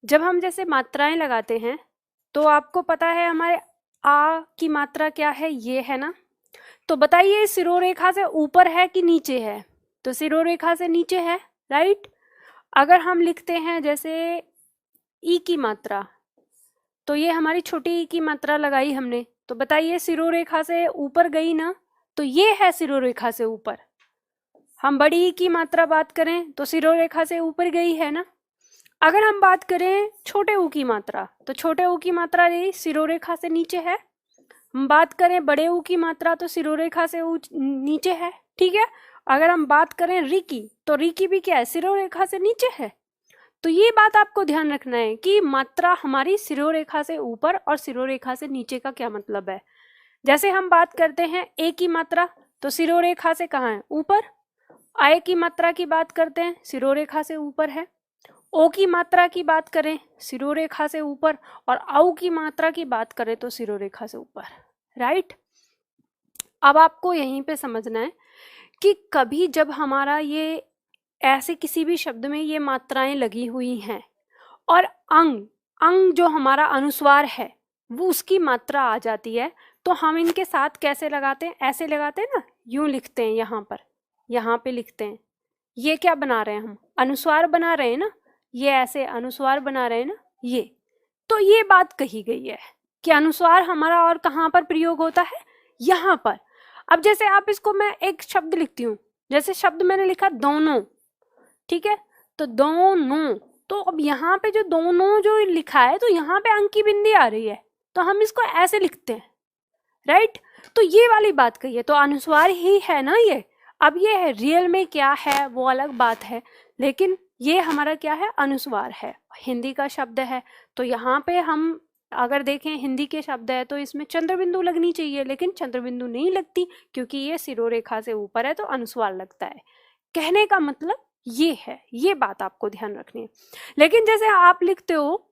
जब हम जैसे मात्राएं लगाते हैं तो आपको पता है हमारे आ की मात्रा क्या है, ये है ना? तो बताइए सिरोरेखा से ऊपर है कि नीचे है? तो सिरोरेखा से नीचे है, राइट? अगर हम लिखते हैं जैसे ई की मात्रा, तो ये हमारी छोटी ई की मात्रा लगाई हमने, तो बताइए सिरोरेखा से ऊपर गई ना? तो ये है सिरोरेखा से ऊपर। हम बड़ी ई की मात्रा बात करें तो सिरोरेखा से ऊपर गई है ना? अगर हम बात करें छोटे ऊ की मात्रा, तो छोटे ऊ की मात्रा ये सिरोरेखा से नीचे है। हम बात करें बड़े ऊ की मात्रा तो सिरोरेखा से नीचे है, ठीक है। अगर हम बात करें री की तो री की भी क्या है, सिरोरेखा से नीचे है। तो ये बात आपको ध्यान रखना है कि मात्रा हमारी सिरोरेखा से ऊपर और सिरोरेखा से नीचे का क्या मतलब है। जैसे हम बात करते हैं ए की मात्रा तो सिरोरेखा से कहाँ है, ऊपर। आय की मात्रा की बात करते हैं सिरोरेखा से ऊपर है। ओ की मात्रा की बात करें सिरोरेखा से ऊपर, और औ की मात्रा की बात करें तो सिरोरेखा से ऊपर, राइट। अब आपको यहीं पे समझना है कि कभी जब हमारा ये ऐसे किसी भी शब्द में ये मात्राएं लगी हुई हैं और अंग जो हमारा अनुस्वार है वो उसकी मात्रा आ जाती है, तो हम इनके साथ कैसे लगाते हैं, ऐसे लगाते हैं ना, यूं लिखते हैं, यहाँ पे लिखते हैं। ये क्या बना रहे हैं हम, अनुस्वार बना रहे हैं ना, ये ऐसे अनुस्वार बना रहे हैं ना, ये। तो ये बात कही गई है कि अनुस्वार हमारा और कहाँ पर प्रयोग होता है, यहाँ पर। अब जैसे आप इसको, मैं एक शब्द लिखती हूँ, जैसे शब्द मैंने लिखा दोनों, ठीक है, तो दोनों, तो अब यहाँ पे जो दोनों जो लिखा है तो यहाँ पे अंक की बिंदी आ रही है, तो हम इसको ऐसे लिखते हैं, राइट। तो ये वाली बात कही है, तो अनुस्वार ही है ना ये। अब ये है रियल में क्या है वो अलग बात है, लेकिन ये हमारा क्या है, अनुस्वार है, हिंदी का शब्द है। तो यहाँ पे हम अगर देखें हिंदी के शब्द है तो इसमें चंद्र बिंदु लगनी चाहिए, लेकिन चंद्र बिंदु नहीं लगती क्योंकि ये सिरोरेखा से ऊपर है तो अनुस्वार लगता है। कहने का मतलब ये है, ये बात आपको ध्यान रखनी है। लेकिन जैसे आप लिखते हो,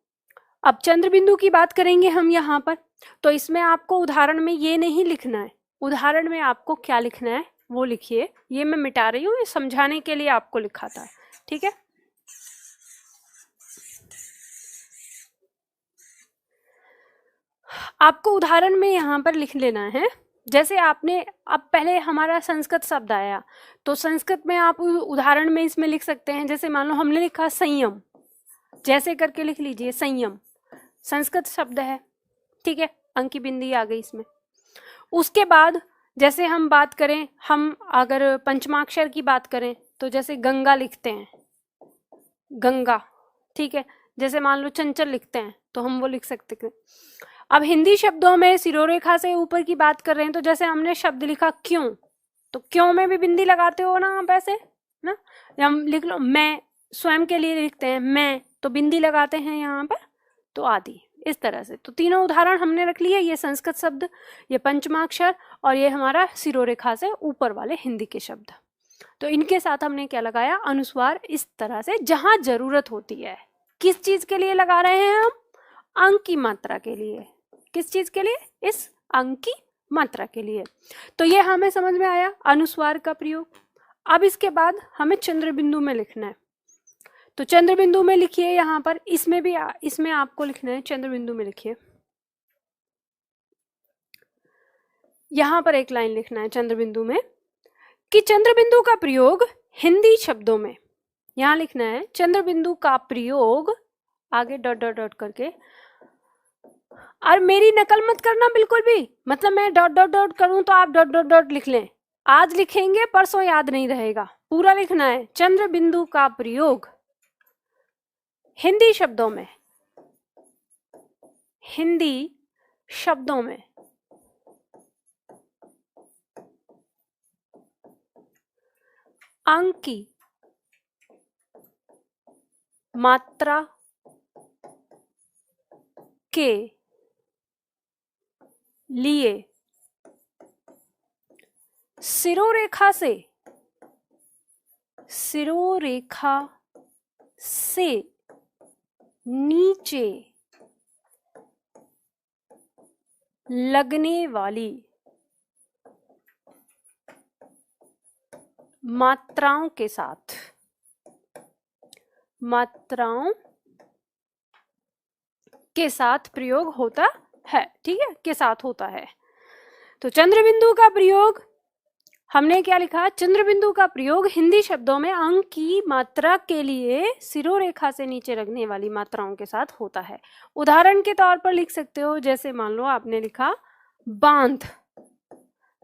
अब चंद्र बिंदु की बात करेंगे हम यहाँ पर, तो इसमें आपको उदाहरण में ये नहीं लिखना है, उदाहरण में आपको क्या लिखना है वो लिखिए। ये मैं मिटा रही हूँ, ये समझाने के लिए आपको लिखा था, ठीक है। आपको उदाहरण में यहाँ पर लिख लेना है। जैसे आपने, अब पहले हमारा संस्कृत शब्द आया, तो संस्कृत में आप उदाहरण में इसमें लिख सकते हैं। जैसे मान लो हमने लिखा संयम, जैसे करके लिख लीजिए संयम, संस्कृत शब्द है, ठीक है, अंक की बिंदी आ गई इसमें। उसके बाद जैसे हम बात करें, हम अगर पंचमाक्षर की बात करें तो जैसे गंगा लिखते हैं, गंगा, ठीक है। जैसे मान लो चंचल लिखते हैं तो हम वो लिख सकते हैं। अब हिंदी शब्दों में सिरोरेखा से ऊपर की बात कर रहे हैं, तो जैसे हमने शब्द लिखा क्यों, तो क्यों में भी बिंदी लगाते हो ना आप ऐसे ना। हम लिख लो मैं, स्वयं के लिए लिखते हैं मैं, तो बिंदी लगाते हैं यहाँ पर, तो आदि, इस तरह से। तो तीनों उदाहरण हमने रख लिए, ये संस्कृत शब्द, ये पंचमाक्षर, और ये हमारा सिरोरेखा से ऊपर वाले हिंदी के शब्द। तो इनके साथ हमने क्या लगाया, अनुस्वार, इस तरह से जहां जरूरत होती है। किस चीज के लिए लगा रहे हैं हम, अंक की मात्रा के लिए। किस चीज के लिए, इस अंक की मात्रा के लिए। तो ये हमें समझ में आया अनुस्वार का प्रयोग। अब इसके बाद हमें चंद्र बिंदु में लिखना है, तो चंद्र बिंदु में लिखिए यहाँ पर, इसमें भी, इसमें आपको लिखना है, चंद्र बिंदु में लिखिए, यहाँ पर एक लाइन लिखना है चंद्र बिंदु में, कि चंद्र बिंदु का प्रयोग हिंदी शब्दों में, यहाँ लिखना है चंद्र बिंदु का प्रयोग, आगे डॉट डॉट डॉट करके। और मेरी नकल मत करना बिल्कुल भी, मतलब मैं डॉट डॉट डॉट करूं तो आप डॉट डॉट डॉट लिख लें, आज लिखेंगे परसों याद नहीं रहेगा, पूरा लिखना है। चंद्र बिंदु का प्रयोग हिंदी शब्दों में, हिंदी शब्दों में अंक की मात्रा के लिए सिरोरेखा से नीचे लगने वाली मात्राओं के साथ, मात्राओं के साथ प्रयोग होता है, ठीक है, के साथ होता है। तो चंद्र बिंदु का प्रयोग हमने क्या लिखा, चंद्र बिंदु का प्रयोग हिंदी शब्दों में अंक की मात्रा के लिए सिरोरेखा से नीचे लगने वाली मात्राओं के साथ होता है। उदाहरण के तौर पर लिख सकते हो, जैसे मान लो आपने लिखा बांध,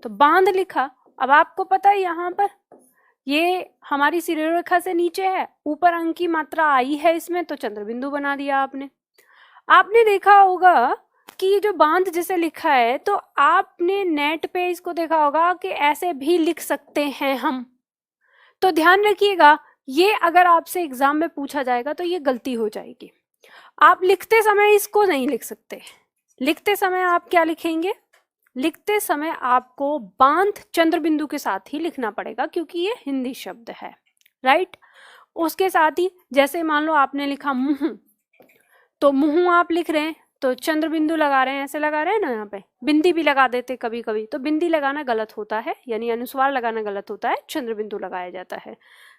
तो बांध लिखा। अब आपको पता है यहाँ पर ये हमारी सिरोरेखा से नीचे है, ऊपर अंक की मात्रा आई है इसमें, तो चंद्र बिंदु बना दिया आपने। आपने देखा होगा बाकी ये जो बांध जैसे लिखा है, तो आपने नेट पे इसको देखा होगा कि ऐसे भी लिख सकते हैं हम। तो ध्यान रखिएगा, ये अगर आपसे एग्जाम में पूछा जाएगा तो ये गलती हो जाएगी। आप लिखते समय इसको नहीं लिख सकते। लिखते समय आप क्या लिखेंगे? लिखते समय आपको बांध चंद्र बिंदु के साथ ही लिखना पड़ेगा, क्योंकि ये हिंदी शब्द है, राइट। उसके साथ ही जैसे मान लो आपने लिखा मुंह, तो मुंह आप लिख रहे हैं तो चंद्र बिंदु लगा रहे हैं, ऐसे लगा रहे हैं ना, यहाँ पे बिंदी भी लगा देते कभी कभी, तो बिंदी लगाना गलत होता है, यानी अनुस्वार लगाना गलत होता है, चंद्र बिंदु लगाया जाता है।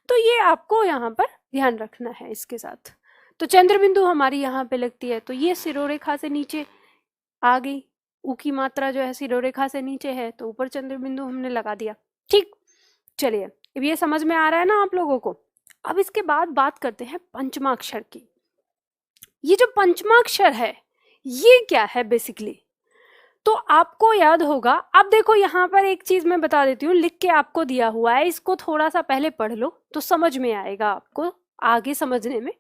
तो ये आपको यहाँ पर ध्यान रखना है इसके साथ। तो चंद्र बिंदु हमारी यहाँ पे लगती है, तो ये सिरोरेखा से नीचे आ गई, ऊ की मात्रा जो है सिरोरेखा से नीचे है, तो ऊपर चंद्र बिंदु हमने लगा दिया। ठीक, चलिए अब ये समझ में आ रहा है ना आप लोगों को। अब इसके बाद बात करते हैं पंचमाक्षर की। ये जो पंचमाक्षर है ये क्या है बेसिकली, तो आपको याद होगा। अब देखो यहाँ पर एक चीज मैं बता देती हूँ, लिख के आपको दिया हुआ है, इसको थोड़ा सा पहले पढ़ लो तो समझ में आएगा आपको आगे समझने में।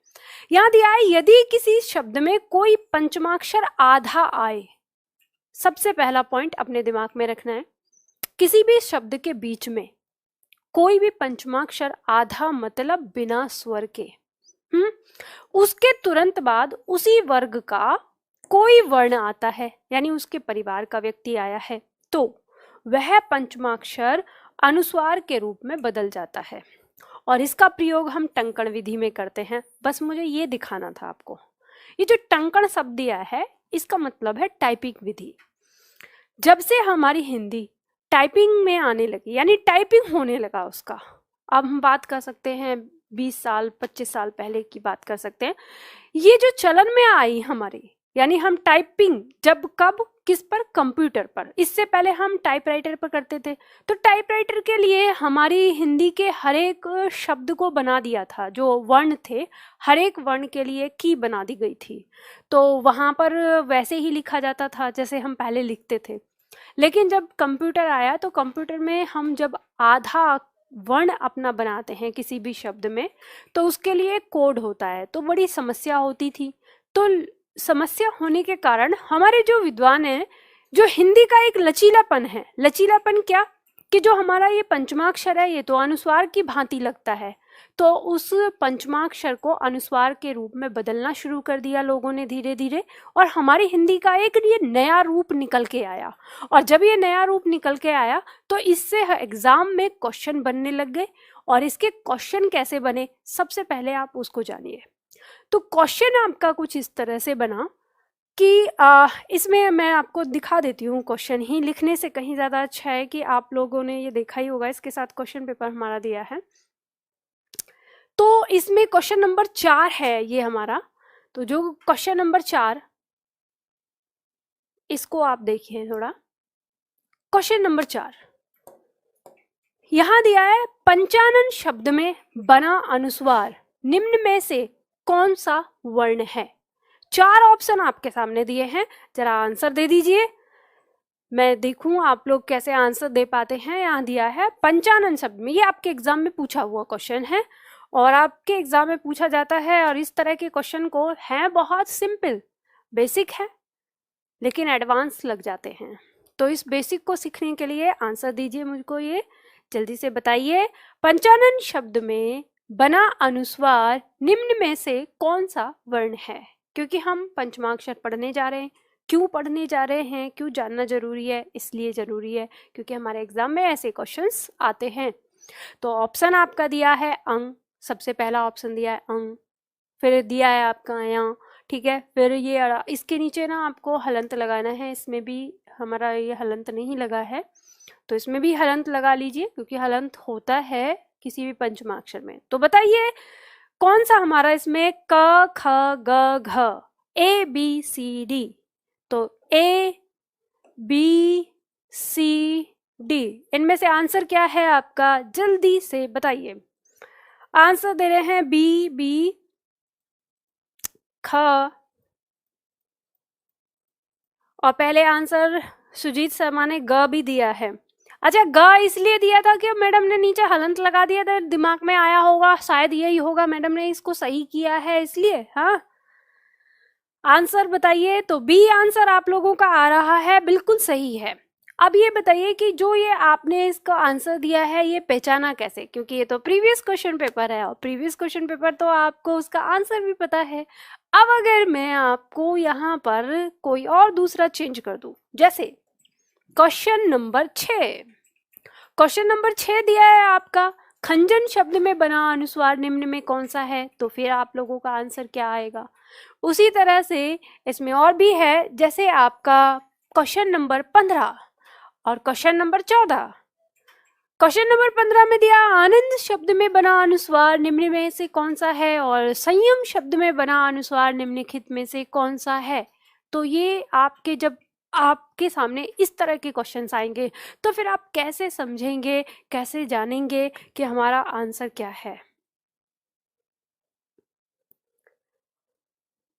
यहाँ दिया है, यदि किसी शब्द में कोई पंचमाक्षर आधा आए, सबसे पहला पॉइंट अपने दिमाग में रखना है, किसी भी शब्द के बीच में कोई भी पंचमाक्षर आधा मतलब बिना स्वर के, उसके तुरंत बाद उसी वर्ग का कोई वर्ण आता है, यानी उसके परिवार का व्यक्ति आया है, तो वह पंचमाक्षर अनुस्वार के रूप में बदल जाता है। और इसका प्रयोग हम टंकण विधि में करते हैं। बस मुझे ये दिखाना था आपको। ये जो टंकण शब्द दिया है इसका मतलब है टाइपिंग विधि। जब से हमारी हिंदी टाइपिंग में आने लगी, यानी टाइपिंग होने लगा उसका, अब हम बात कर सकते हैं 20 साल 25 साल पहले की बात कर सकते हैं, ये जो चलन में आई हमारी, यानी हम टाइपिंग जब कब किस पर, कंप्यूटर पर। इससे पहले हम टाइपराइटर पर करते थे, तो टाइपराइटर के लिए हमारी हिंदी के हर एक शब्द को बना दिया था, जो वर्ण थे हर एक वर्ण के लिए की बना दी गई थी, तो वहाँ पर वैसे ही लिखा जाता था जैसे हम पहले लिखते थे। लेकिन जब कंप्यूटर आया तो कंप्यूटर में हम जब आधा वर्ण अपना बनाते हैं किसी भी शब्द में, तो उसके लिए कोड होता है, तो बड़ी समस्या होती थी। तो समस्या होने के कारण हमारे जो विद्वान हैं, जो हिंदी का एक लचीलापन है, लचीलापन क्या कि जो हमारा ये पंचमाक्षर है ये तो अनुस्वार की भांति लगता है, तो उस पंचमाक्षर को अनुस्वार के रूप में बदलना शुरू कर दिया लोगों ने धीरे धीरे, और हमारी हिंदी का एक ये नया रूप निकल के आया। और जब ये नया रूप निकल के आया तो इससे एग्जाम में क्वेश्चन बनने लग गए। और इसके क्वेश्चन कैसे बने, सबसे पहले आप उसको जानिए। तो क्वेश्चन आपका कुछ इस तरह से बना कि इसमें मैं आपको दिखा देती हूँ। क्वेश्चन ही लिखने से कहीं ज़्यादा अच्छा है कि आप लोगों ने ये देखा ही होगा, इसके साथ क्वेश्चन पेपर हमारा दिया है। तो इसमें क्वेश्चन नंबर 4 है ये हमारा। तो जो क्वेश्चन नंबर 4, इसको आप देखिए थोड़ा। क्वेश्चन नंबर 4 यहाँ दिया है, पंचानन शब्द में बना अनुस्वार निम्न में से कौन सा वर्ण है। 4 ऑप्शन आपके सामने दिए हैं, जरा आंसर दे दीजिए, मैं देखूं आप लोग कैसे आंसर दे पाते हैं। यहाँ दिया है पंचानन शब्द में, ये आपके एग्जाम में पूछा हुआ क्वेश्चन है और आपके एग्जाम में पूछा जाता है, और इस तरह के क्वेश्चन को है बहुत सिंपल, बेसिक है लेकिन एडवांस लग जाते हैं। तो इस बेसिक को सीखने के लिए आंसर दीजिए मुझको, ये जल्दी से बताइए, पंचानन शब्द में बना अनुस्वार निम्न में से कौन सा वर्ण है। क्योंकि हम पंचमाक्षर पढ़ने जा रहे हैं, क्यों पढ़ने जा रहे हैं, क्यों जानना जरूरी है, इसलिए जरूरी है क्योंकि हमारे एग्जाम में ऐसे क्वेश्चंस आते हैं। तो ऑप्शन आपका दिया है अंग, सबसे पहला ऑप्शन दिया है अंग, फिर दिया है आपका यहाँ, ठीक है, फिर ये इसके नीचे ना आपको हलंत लगाना है, इसमें भी हमारा ये हलंत नहीं लगा है तो इसमें भी हलंत लगा लीजिए, क्योंकि हलंत होता है किसी भी पंचमाक्षर में। तो बताइए कौन सा हमारा इसमें क ख ग घ ए बी सी डी, तो ए बी सी डी इनमें से आंसर क्या है आपका, जल्दी से बताइए। आंसर दे रहे हैं बी बी ख, और पहले आंसर सुजीत शर्मा ने ग भी दिया है। अच्छा, ग इसलिए दिया था कि मैडम ने नीचे हलंत लगा दिया था, दिमाग में आया होगा शायद यही होगा, मैडम ने इसको सही किया है इसलिए। हाँ, आंसर बताइए। तो बी आंसर आप लोगों का आ रहा है, बिल्कुल सही है। अब ये बताइए कि जो ये आपने इसका आंसर दिया है ये पहचाना कैसे, क्योंकि ये तो प्रीवियस क्वेश्चन पेपर है और प्रीवियस क्वेश्चन पेपर तो आपको उसका आंसर भी पता है। अब अगर मैं आपको यहाँ पर कोई और दूसरा चेंज कर दूं, जैसे क्वेश्चन नंबर 6, क्वेश्चन नंबर 6 दिया है आपका, खंजन शब्द में बना अनुस्वार निम्न में कौन सा है, तो फिर आप लोगों का आंसर क्या आएगा। उसी तरह से इसमें और भी है, जैसे आपका क्वेश्चन नंबर 15 और क्वेश्चन नंबर 14। क्वेश्चन नंबर 15 में दिया आनंद शब्द में बना अनुस्वार निम्न में से कौन सा है, और संयम शब्द में बना अनुस्वार निम्नलिखित में से कौन सा है। तो ये आपके जब आपके सामने इस तरह के क्वेश्चंस आएंगे तो फिर आप कैसे समझेंगे, कैसे जानेंगे कि हमारा आंसर क्या है।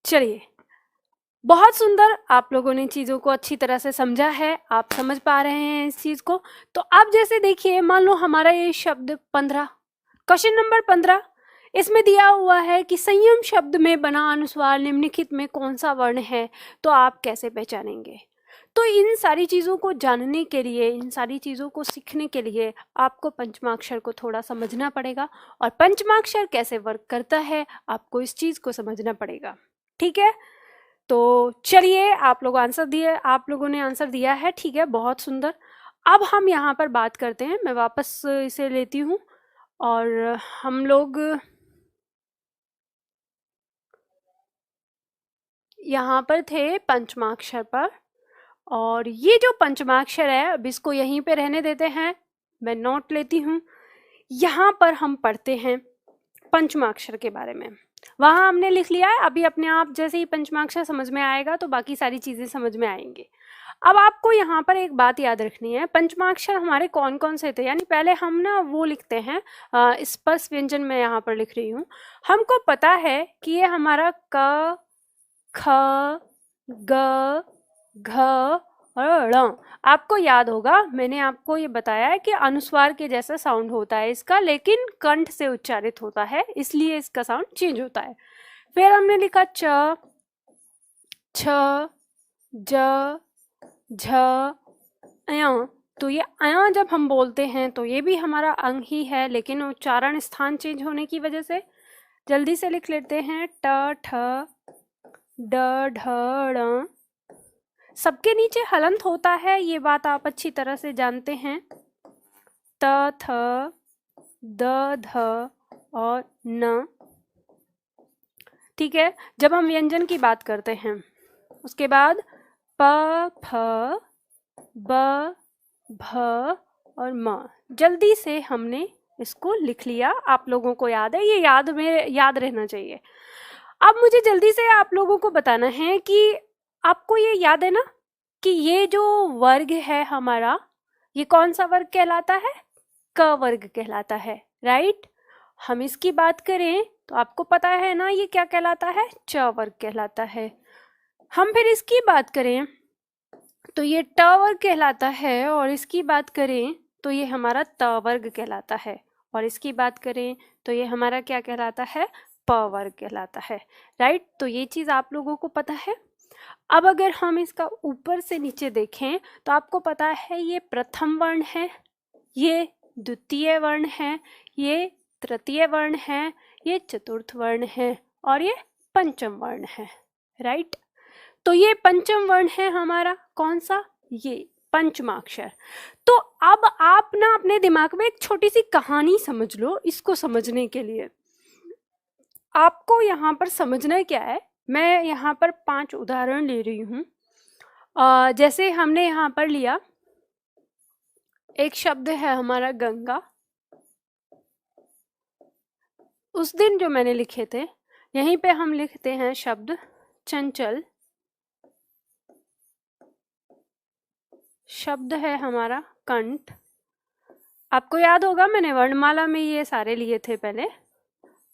चलिए, बहुत सुंदर, आप लोगों ने चीज़ों को अच्छी तरह से समझा है, आप समझ पा रहे हैं इस चीज़ को। तो आप जैसे देखिए, मान लो हमारा ये शब्द 15, क्वेश्चन नंबर 15, इसमें दिया हुआ है कि संयम शब्द में बना अनुस्वार निम्नलिखित में कौन सा वर्ण है, तो आप कैसे पहचानेंगे। तो इन सारी चीज़ों को जानने के लिए, इन सारी चीज़ों को सीखने के लिए आपको पंचमाक्षर को थोड़ा समझना पड़ेगा, और पंचमाक्षर कैसे वर्क करता है आपको इस चीज़ को समझना पड़ेगा। ठीक है, तो चलिए, आप लोगों ने आंसर दिया है, ठीक है, बहुत सुंदर। अब हम यहाँ पर बात करते हैं, मैं वापस इसे लेती हूँ, और हम लोग यहाँ पर थे पंचमाक्षर पर, और ये जो पंचमाक्षर है अब इसको यहीं पे रहने देते हैं, मैं नोट लेती हूँ। यहाँ पर हम पढ़ते हैं पंचमाक्षर के बारे में, वहाँ हमने लिख लिया है। अभी अपने आप जैसे ही पंचमाक्षर समझ में आएगा तो बाकी सारी चीज़ें समझ में आएंगी। अब आपको यहाँ पर एक बात याद रखनी है, पंचमाक्षर हमारे कौन कौन से थे, यानी पहले हम ना वो लिखते हैं, स्पर्श व्यंजन में यहाँ पर लिख रही हूँ। हमको पता है कि ये हमारा क, ख, ग, घ और ड़। आपको याद होगा, मैंने आपको ये बताया है कि अनुस्वार के जैसा साउंड होता है इसका, लेकिन कंठ से उच्चारित होता है, इसलिए इसका साउंड चेंज होता है। फिर हमने लिखा च, छ, ज, झ, अय। तो ये अय जब हम बोलते हैं तो ये भी हमारा अंग ही है, लेकिन उच्चारण स्थान चेंज होने की वजह से जल्दी से लिख लेते हैं ट, ठ, ड, ढ, ड़। सबके नीचे हलंत होता है, ये बात आप अच्छी तरह से जानते हैं। त, थ, द, ध और न। ठीक है, जब हम व्यंजन की बात करते हैं उसके बाद प, फ, ब, भ और म। जल्दी से हमने इसको लिख लिया, आप लोगों को याद है, ये याद रहना चाहिए। अब मुझे जल्दी से आप लोगों को बताना है कि आपको ये याद है ना कि ये जो वर्ग है हमारा, ये कौन सा वर्ग कहलाता है, क वर्ग कहलाता है, राइट। हम इसकी बात करें तो आपको पता है ना ये क्या कहलाता है, च वर्ग कहलाता है। हम फिर इसकी बात करें तो ये ट वर्ग कहलाता है, और इसकी बात करें तो ये हमारा त वर्ग कहलाता है, और इसकी बात करें तो ये हमारा क्या कहलाता है, प वर्ग कहलाता है, राइट। तो ये चीज़ आप लोगों को पता है। अब अगर हम इसका ऊपर से नीचे देखें तो आपको पता है ये प्रथम वर्ण है, ये द्वितीय वर्ण है, ये तृतीय वर्ण है, ये चतुर्थ वर्ण है, और ये पंचम वर्ण है, राइट। तो ये पंचम वर्ण है हमारा, कौन सा, ये पंचमाक्षर। तो अब आप ना अपने दिमाग में एक छोटी सी कहानी समझ लो, इसको समझने के लिए आपको यहाँ पर समझना क्या है। मैं यहाँ पर 5 उदाहरण ले रही हूँ। जैसे हमने यहाँ पर लिया, एक शब्द है हमारा गंगा। उस दिन जो मैंने लिखे थे, यहीं पे हम लिखते हैं शब्द चंचल। शब्द है हमारा कंठ। आपको याद होगा मैंने वर्णमाला में ये सारे लिए थे पहले।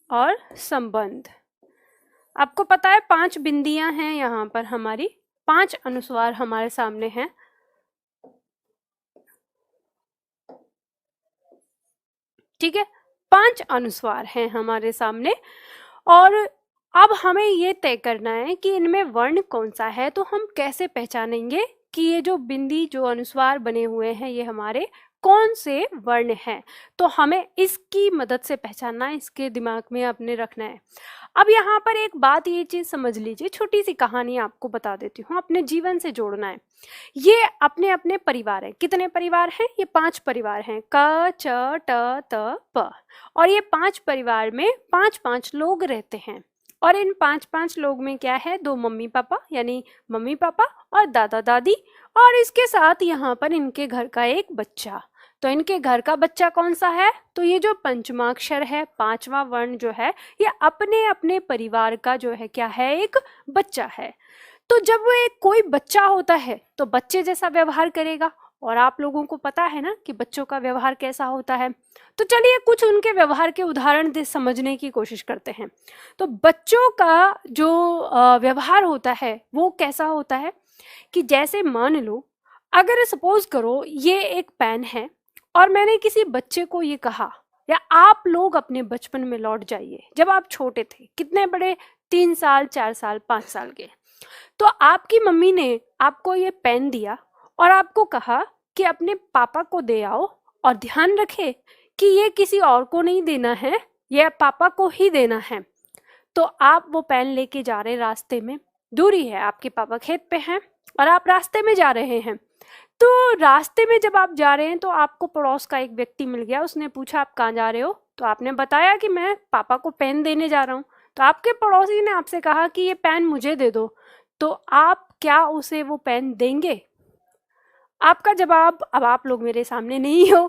और संबंध, आपको पता है 5 बिंदियां हैं यहाँ पर हमारी, 5 अनुस्वार हमारे सामने हैं। ठीक है, 5 अनुस्वार हैं हमारे सामने, और अब हमें ये तय करना है कि इनमें वर्ण कौन सा है। तो हम कैसे पहचानेंगे कि ये जो बिंदी जो अनुस्वार बने हुए हैं ये हमारे कौन से वर्ण हैं। तो हमें इसकी मदद से पहचानना है, इसके दिमाग में अपने रखना है। अब यहाँ पर एक बात ये चीज समझ लीजिए, छोटी सी कहानी आपको बता देती हूँ, अपने जीवन से जोड़ना है। ये अपने अपने परिवार हैं। कितने परिवार हैं? ये 5 परिवार हैं, क च ट त प। और ये 5 परिवार में 5-5 लोग रहते हैं। और इन 5-5 लोग में क्या है? 2 मम्मी पापा, यानी मम्मी पापा और दादा दादी, और इसके साथ यहाँ पर इनके घर का एक बच्चा। तो इनके घर का बच्चा कौन सा है? तो ये जो पंचमाक्षर है, 5वां वर्ण जो है, ये अपने अपने परिवार का जो है क्या है? एक बच्चा है। तो जब वो एक कोई बच्चा होता है तो बच्चे जैसा व्यवहार करेगा, और आप लोगों को पता है ना कि बच्चों का व्यवहार कैसा होता है। तो चलिए कुछ उनके व्यवहार के उदाहरण दे समझने की कोशिश करते हैं। तो बच्चों का जो व्यवहार होता है वो कैसा होता है कि जैसे मान लो, अगर सपोज करो ये एक पेन है और मैंने किसी बच्चे को ये कहा, या आप लोग अपने बचपन में लौट जाइए जब आप छोटे थे, कितने बड़े, 3 साल, 4 साल, 5 साल के। तो आपकी मम्मी ने आपको ये पेन दिया और आपको कहा कि अपने पापा को दे आओ, और ध्यान रखे कि ये किसी और को नहीं देना है, ये पापा को ही देना है। तो आप वो पेन लेके जा रहे, रास्ते में दूरी है, आपके पापा खेत पे हैं और आप रास्ते में जा रहे हैं। तो रास्ते में जब आप जा रहे हैं तो आपको पड़ोस का एक व्यक्ति मिल गया, उसने पूछा आप कहाँ जा रहे हो? तो आपने बताया कि मैं पापा को पेन देने जा रहा हूँ। तो आपके पड़ोसी ने आपसे कहा कि ये पेन मुझे दे दो। तो आप क्या उसे वो पेन देंगे? आपका जवाब, अब आप लोग मेरे सामने नहीं हो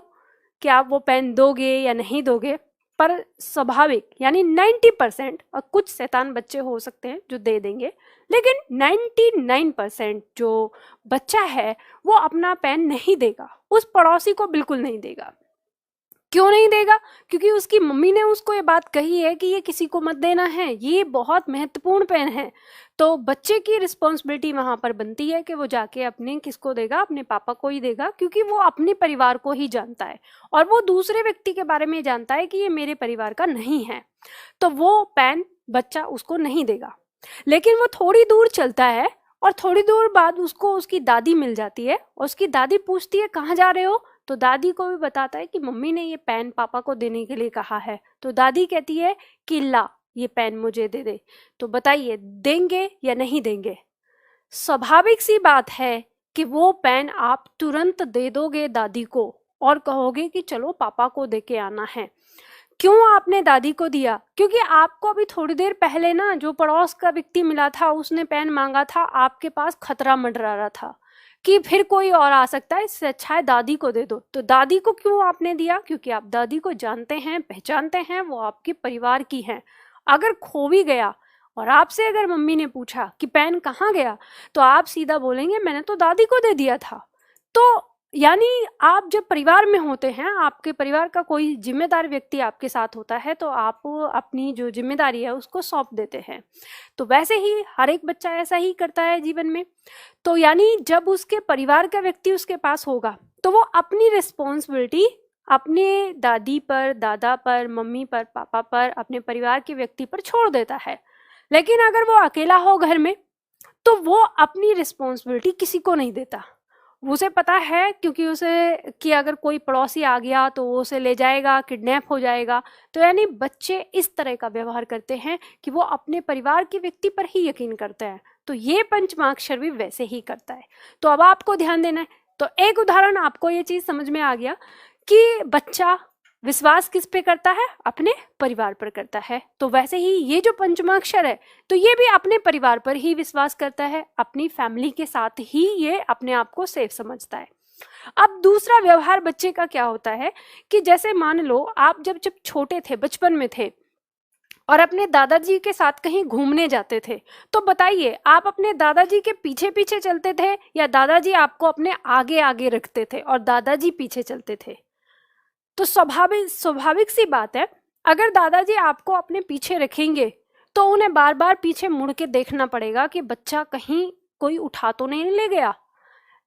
कि आप वो पेन दोगे या नहीं दोगे, पर स्वाभाविक यानी 90%, और कुछ शैतान बच्चे हो सकते हैं जो दे देंगे, लेकिन 99% जो बच्चा है वो अपना पेन नहीं देगा, उस पड़ोसी को बिल्कुल नहीं देगा। क्यों नहीं देगा? क्योंकि उसकी मम्मी ने उसको ये बात कही है कि ये किसी को मत देना है, ये बहुत महत्वपूर्ण पेन है। तो बच्चे की रिस्पॉन्सिबिलिटी वहां पर बनती है कि वो जाके अपने किसको देगा? अपने पापा को ही देगा, क्योंकि वो अपने परिवार को ही जानता है और वो दूसरे व्यक्ति के बारे में जानता है कि ये मेरे परिवार का नहीं है। तो वो पेन बच्चा उसको नहीं देगा। लेकिन वो थोड़ी दूर चलता है और थोड़ी दूर बाद उसको उसकी दादी मिल जाती है, और उसकी दादी पूछती है कहाँ जा रहे हो? तो दादी को भी बताता है कि मम्मी ने ये पेन पापा को देने के लिए कहा है। तो दादी कहती है कि ला ये पेन मुझे दे दे। तो बताइए देंगे या नहीं देंगे? स्वाभाविक सी बात है कि वो पेन आप तुरंत दे दोगे दादी को और कहोगे कि चलो पापा को दे के आना है। क्यों आपने दादी को दिया? क्योंकि आपको अभी थोड़ी देर पहले ना जो पड़ोस का व्यक्ति मिला था उसने पेन मांगा था, आपके पास खतरा मंडरा रहा था कि फिर कोई और आ सकता है, इससे अच्छा है दादी को दे दो। तो दादी को क्यों आपने दिया? क्योंकि आप दादी को जानते हैं, पहचानते हैं, वो आपके परिवार की हैं। अगर खो भी गया और आपसे अगर मम्मी ने पूछा कि पेन कहाँ गया, तो आप सीधा बोलेंगे मैंने तो दादी को दे दिया था। तो यानी आप जब परिवार में होते हैं, आपके परिवार का कोई जिम्मेदार व्यक्ति आपके साथ होता है, तो आप अपनी जो जिम्मेदारी है उसको सौंप देते हैं। तो वैसे ही हर एक बच्चा ऐसा ही करता है जीवन में। तो यानी जब उसके परिवार का व्यक्ति उसके पास होगा तो वो अपनी रिस्पॉन्सिबिलिटी अपने दादी पर, दादा पर, मम्मी पर, पापा पर, अपने परिवार के व्यक्ति पर छोड़ देता है। लेकिन अगर वो अकेला हो घर में तो वो अपनी रिस्पॉन्सिबिलिटी किसी को नहीं देता। उसे पता है क्योंकि उसे कि अगर कोई पड़ोसी आ गया तो वो उसे ले जाएगा, किडनैप हो जाएगा। तो यानी बच्चे इस तरह का व्यवहार करते हैं कि वो अपने परिवार के व्यक्ति पर ही यकीन करते हैं। तो ये पंचमाक्षर भी वैसे ही करता है। तो अब आपको ध्यान देना है। तो एक उदाहरण आपको ये चीज समझ में आ गया कि बच्चा विश्वास किस पे करता है? अपने परिवार पर करता है। तो वैसे ही ये जो पंचमाक्षर है तो ये भी अपने परिवार पर ही विश्वास करता है, अपनी फैमिली के साथ ही ये अपने आप को सेफ समझता है। अब दूसरा व्यवहार बच्चे का क्या होता है कि जैसे मान लो आप जब छोटे थे, बचपन में थे और अपने दादाजी के साथ कहीं घूमने जाते थे, तो बताइए आप अपने दादाजी के पीछे पीछे चलते थे या दादाजी आपको अपने आगे आगे रखते थे और दादाजी पीछे चलते थे? तो स्वाभाविक सी बात है, अगर दादाजी आपको अपने पीछे रखेंगे तो उन्हें बार बार पीछे मुड़ के देखना पड़ेगा कि बच्चा कहीं कोई उठा तो नहीं ले गया।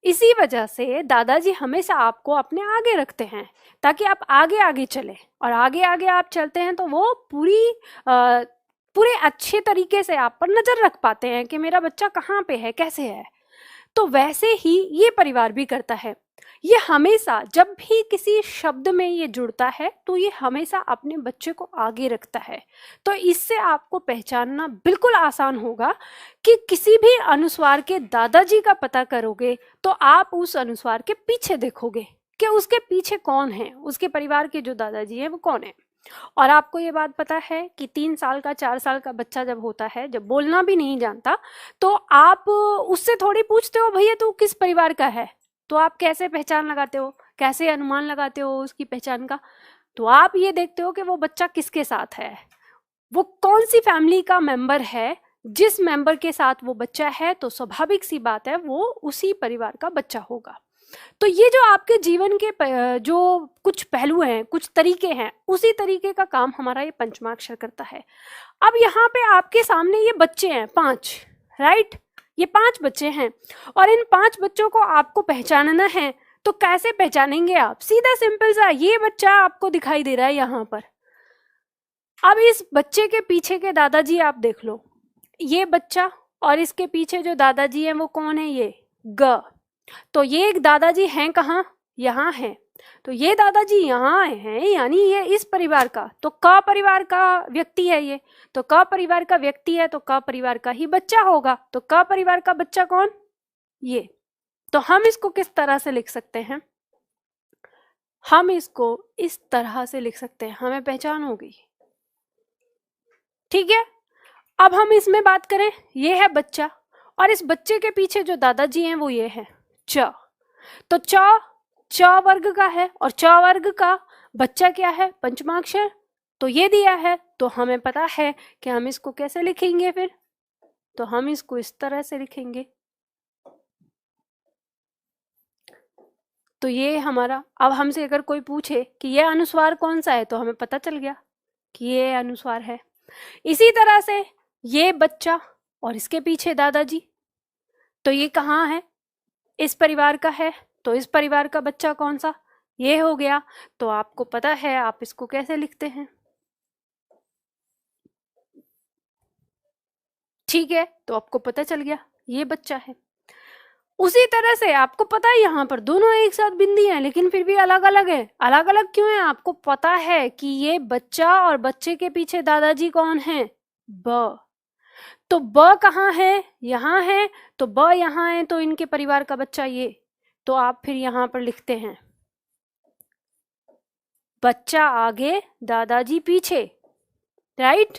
इसी वजह से दादाजी हमेशा आपको अपने आगे रखते हैं ताकि आप आगे आगे चले, और आगे आगे आप चलते हैं तो वो पूरे अच्छे तरीके से आप पर नजर रख पाते हैं कि मेरा बच्चा कहाँ पे है, कैसे है। तो वैसे ही ये परिवार भी करता है। ये हमेशा जब भी किसी शब्द में ये जुड़ता है तो ये हमेशा अपने बच्चे को आगे रखता है। तो इससे आपको पहचानना बिल्कुल आसान होगा कि किसी भी अनुस्वार के दादाजी का पता करोगे तो आप उस अनुस्वार के पीछे देखोगे कि उसके पीछे कौन है, उसके परिवार के जो दादाजी हैं वो कौन है। और आपको ये बात पता है कि 3 साल का 4 साल का बच्चा जब होता है, जब बोलना भी नहीं जानता, तो आप उससे थोड़ी पूछते हो भैया तू किस परिवार का है। तो आप कैसे पहचान लगाते हो, कैसे अनुमान लगाते हो उसकी पहचान का? तो आप ये देखते हो कि वो बच्चा किसके साथ है, वो कौन सी फैमिली का मेंबर है। जिस मेंबर के साथ वो बच्चा है तो स्वाभाविक सी बात है वो उसी परिवार का बच्चा होगा। तो ये जो आपके जीवन के जो कुछ पहलू हैं, कुछ तरीके हैं, उसी तरीके का काम हमारा ये पंचमाक्षर करता है। अब यहाँ पे आपके सामने ये बच्चे हैं 5, राइट? ये 5 बच्चे हैं और इन 5 बच्चों को आपको पहचानना है। तो कैसे पहचानेंगे आप? सीधा सिंपल सा, ये बच्चा आपको दिखाई दे रहा है यहाँ पर। अब इस बच्चे के पीछे के दादाजी आप देख लो, ये बच्चा और इसके पीछे जो दादाजी हैं वो कौन है? ये ग। तो ये एक दादाजी हैं कहाँ? यहाँ हैं। तो ये दादाजी यहाँ हैं, यानी ये इस परिवार का, तो क परिवार का व्यक्ति है ये। तो क परिवार का व्यक्ति है तो क परिवार का ही बच्चा होगा। तो क परिवार का बच्चा कौन? ये। तो हम इसको किस तरह से लिख सकते हैं? हम इसको इस तरह से लिख सकते हैं, हमें पहचान होगी। ठीक है, अब हम इसमें बात करें, ये है बच्चा और इस बच्चे के पीछे जो दादाजी हैं वो ये है च। तो च वर्ग का है और च वर्ग का बच्चा क्या है? पंचमाक्षर। तो ये दिया है तो हमें पता है कि हम इसको कैसे लिखेंगे फिर। तो हम इसको इस तरह से लिखेंगे। तो ये हमारा, अब हमसे अगर कोई पूछे कि ये अनुस्वार कौन सा है तो हमें पता चल गया कि ये अनुस्वार है। इसी तरह से ये बच्चा और इसके पीछे दादाजी, तो ये कहाँ है? इस परिवार का है। तो इस परिवार का बच्चा कौन सा? ये हो गया। तो आपको पता है आप इसको कैसे लिखते हैं। ठीक है, तो आपको पता चल गया ये बच्चा है। उसी तरह से आपको पता है यहाँ पर दोनों एक साथ बिंदी हैं लेकिन फिर भी अलग अलग है। अलग अलग क्यों है? आपको पता है कि ये बच्चा और बच्चे के पीछे दादाजी कौन है? ब। तो ब कहाँ है? यहाँ है। तो ब यहाँ है तो इनके परिवार का बच्चा ये। तो आप फिर यहाँ पर लिखते हैं बच्चा आगे दादाजी पीछे, राइट?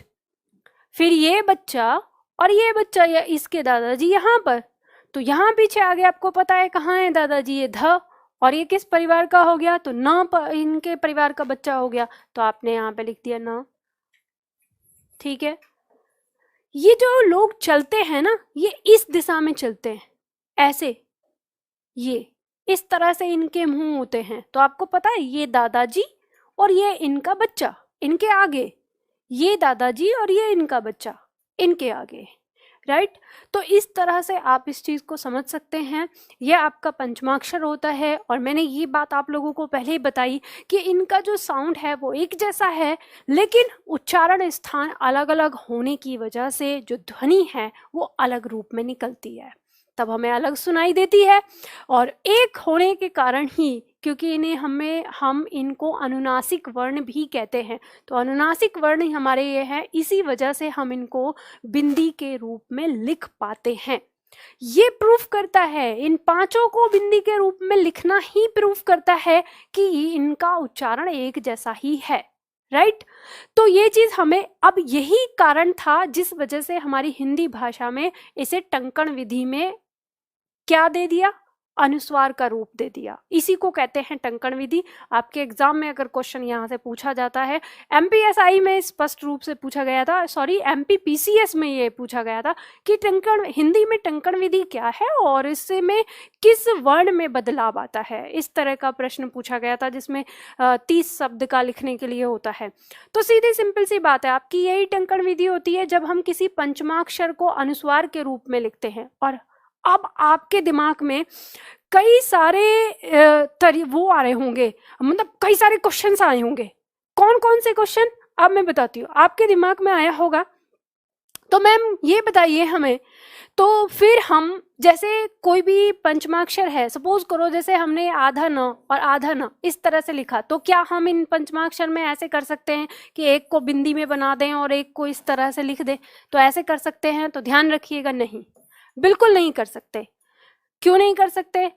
फिर ये बच्चा और ये बच्चा या इसके दादाजी यहाँ पर। तो यहाँ पीछे आगे आपको पता है कहाँ है दादाजी? ये ध। और ये किस परिवार का हो गया? तो न इनके परिवार का बच्चा हो गया। तो आपने यहाँ पे लिख दिया न। ठीक है, ये जो लोग चलते हैं ना, ये इस दिशा में चलते हैं, ऐसे, ये इस तरह से इनके मुंह होते हैं। तो आपको पता है ये दादाजी और ये इनका बच्चा, इनके आगे ये दादाजी और ये इनका बच्चा इनके आगे, राइट? तो इस तरह से आप इस चीज को समझ सकते हैं। ये आपका पंचमाक्षर होता है और मैंने ये बात आप लोगों को पहले ही बताई कि इनका जो साउंड है वो एक जैसा है लेकिन उच्चारण स्थान अलग अलग होने की वजह से जो ध्वनि है वो अलग रूप में निकलती है, तब हमें अलग सुनाई देती है। और एक होने के कारण ही, क्योंकि हम इनको अनुनासिक वर्ण भी कहते हैं, तो अनुनासिक वर्ण हमारे ये हैं, इसी वजह से हम इनको बिंदी के रूप में लिख पाते हैं। ये प्रूफ करता है, इन पांचों को बिंदी के रूप में लिखना ही प्रूफ करता है कि इनका उच्चारण एक जैसा ही है, राइट? तो ये चीज हमें, अब यही कारण था जिस वजह से हमारी हिंदी भाषा में इसे टंकण विधि में क्या दे दिया? अनुस्वार का रूप दे दिया। इसी को कहते हैं टंकण विधि। आपके एग्जाम में अगर क्वेश्चन यहाँ से पूछा जाता है, एमपीएसआई में स्पष्ट रूप से पूछा गया था, सॉरी एमपीपीसीएस में ये पूछा गया था कि टंकण, हिंदी में टंकण विधि क्या है और इससे में किस वर्ण में बदलाव आता है। इस तरह का प्रश्न पूछा गया था जिसमें 30 शब्द का लिखने के लिए होता है। तो सीधी सिंपल सी बात है, आपकी यही टंकण विधि होती है जब हम किसी पंचमाक्षर को अनुस्वार के रूप में लिखते हैं। और अब आपके दिमाग में कई सारे वो आ रहे होंगे, मतलब कई सारे क्वेश्चंस आए होंगे। कौन कौन से क्वेश्चन? अब मैं बताती हूँ। आपके दिमाग में आया होगा तो मैम ये बताइए हमें, तो फिर हम जैसे कोई भी पंचमाक्षर है, सपोज करो जैसे हमने आधा न और आधा न इस तरह से लिखा, तो क्या हम इन पंचमाक्षर में ऐसे कर सकते हैं कि एक को बिंदी में बना दें और एक को इस तरह से लिख दें? तो ऐसे कर सकते हैं? तो ध्यान रखिएगा, नहीं, बिल्कुल नहीं कर सकते। क्यों नहीं कर सकते?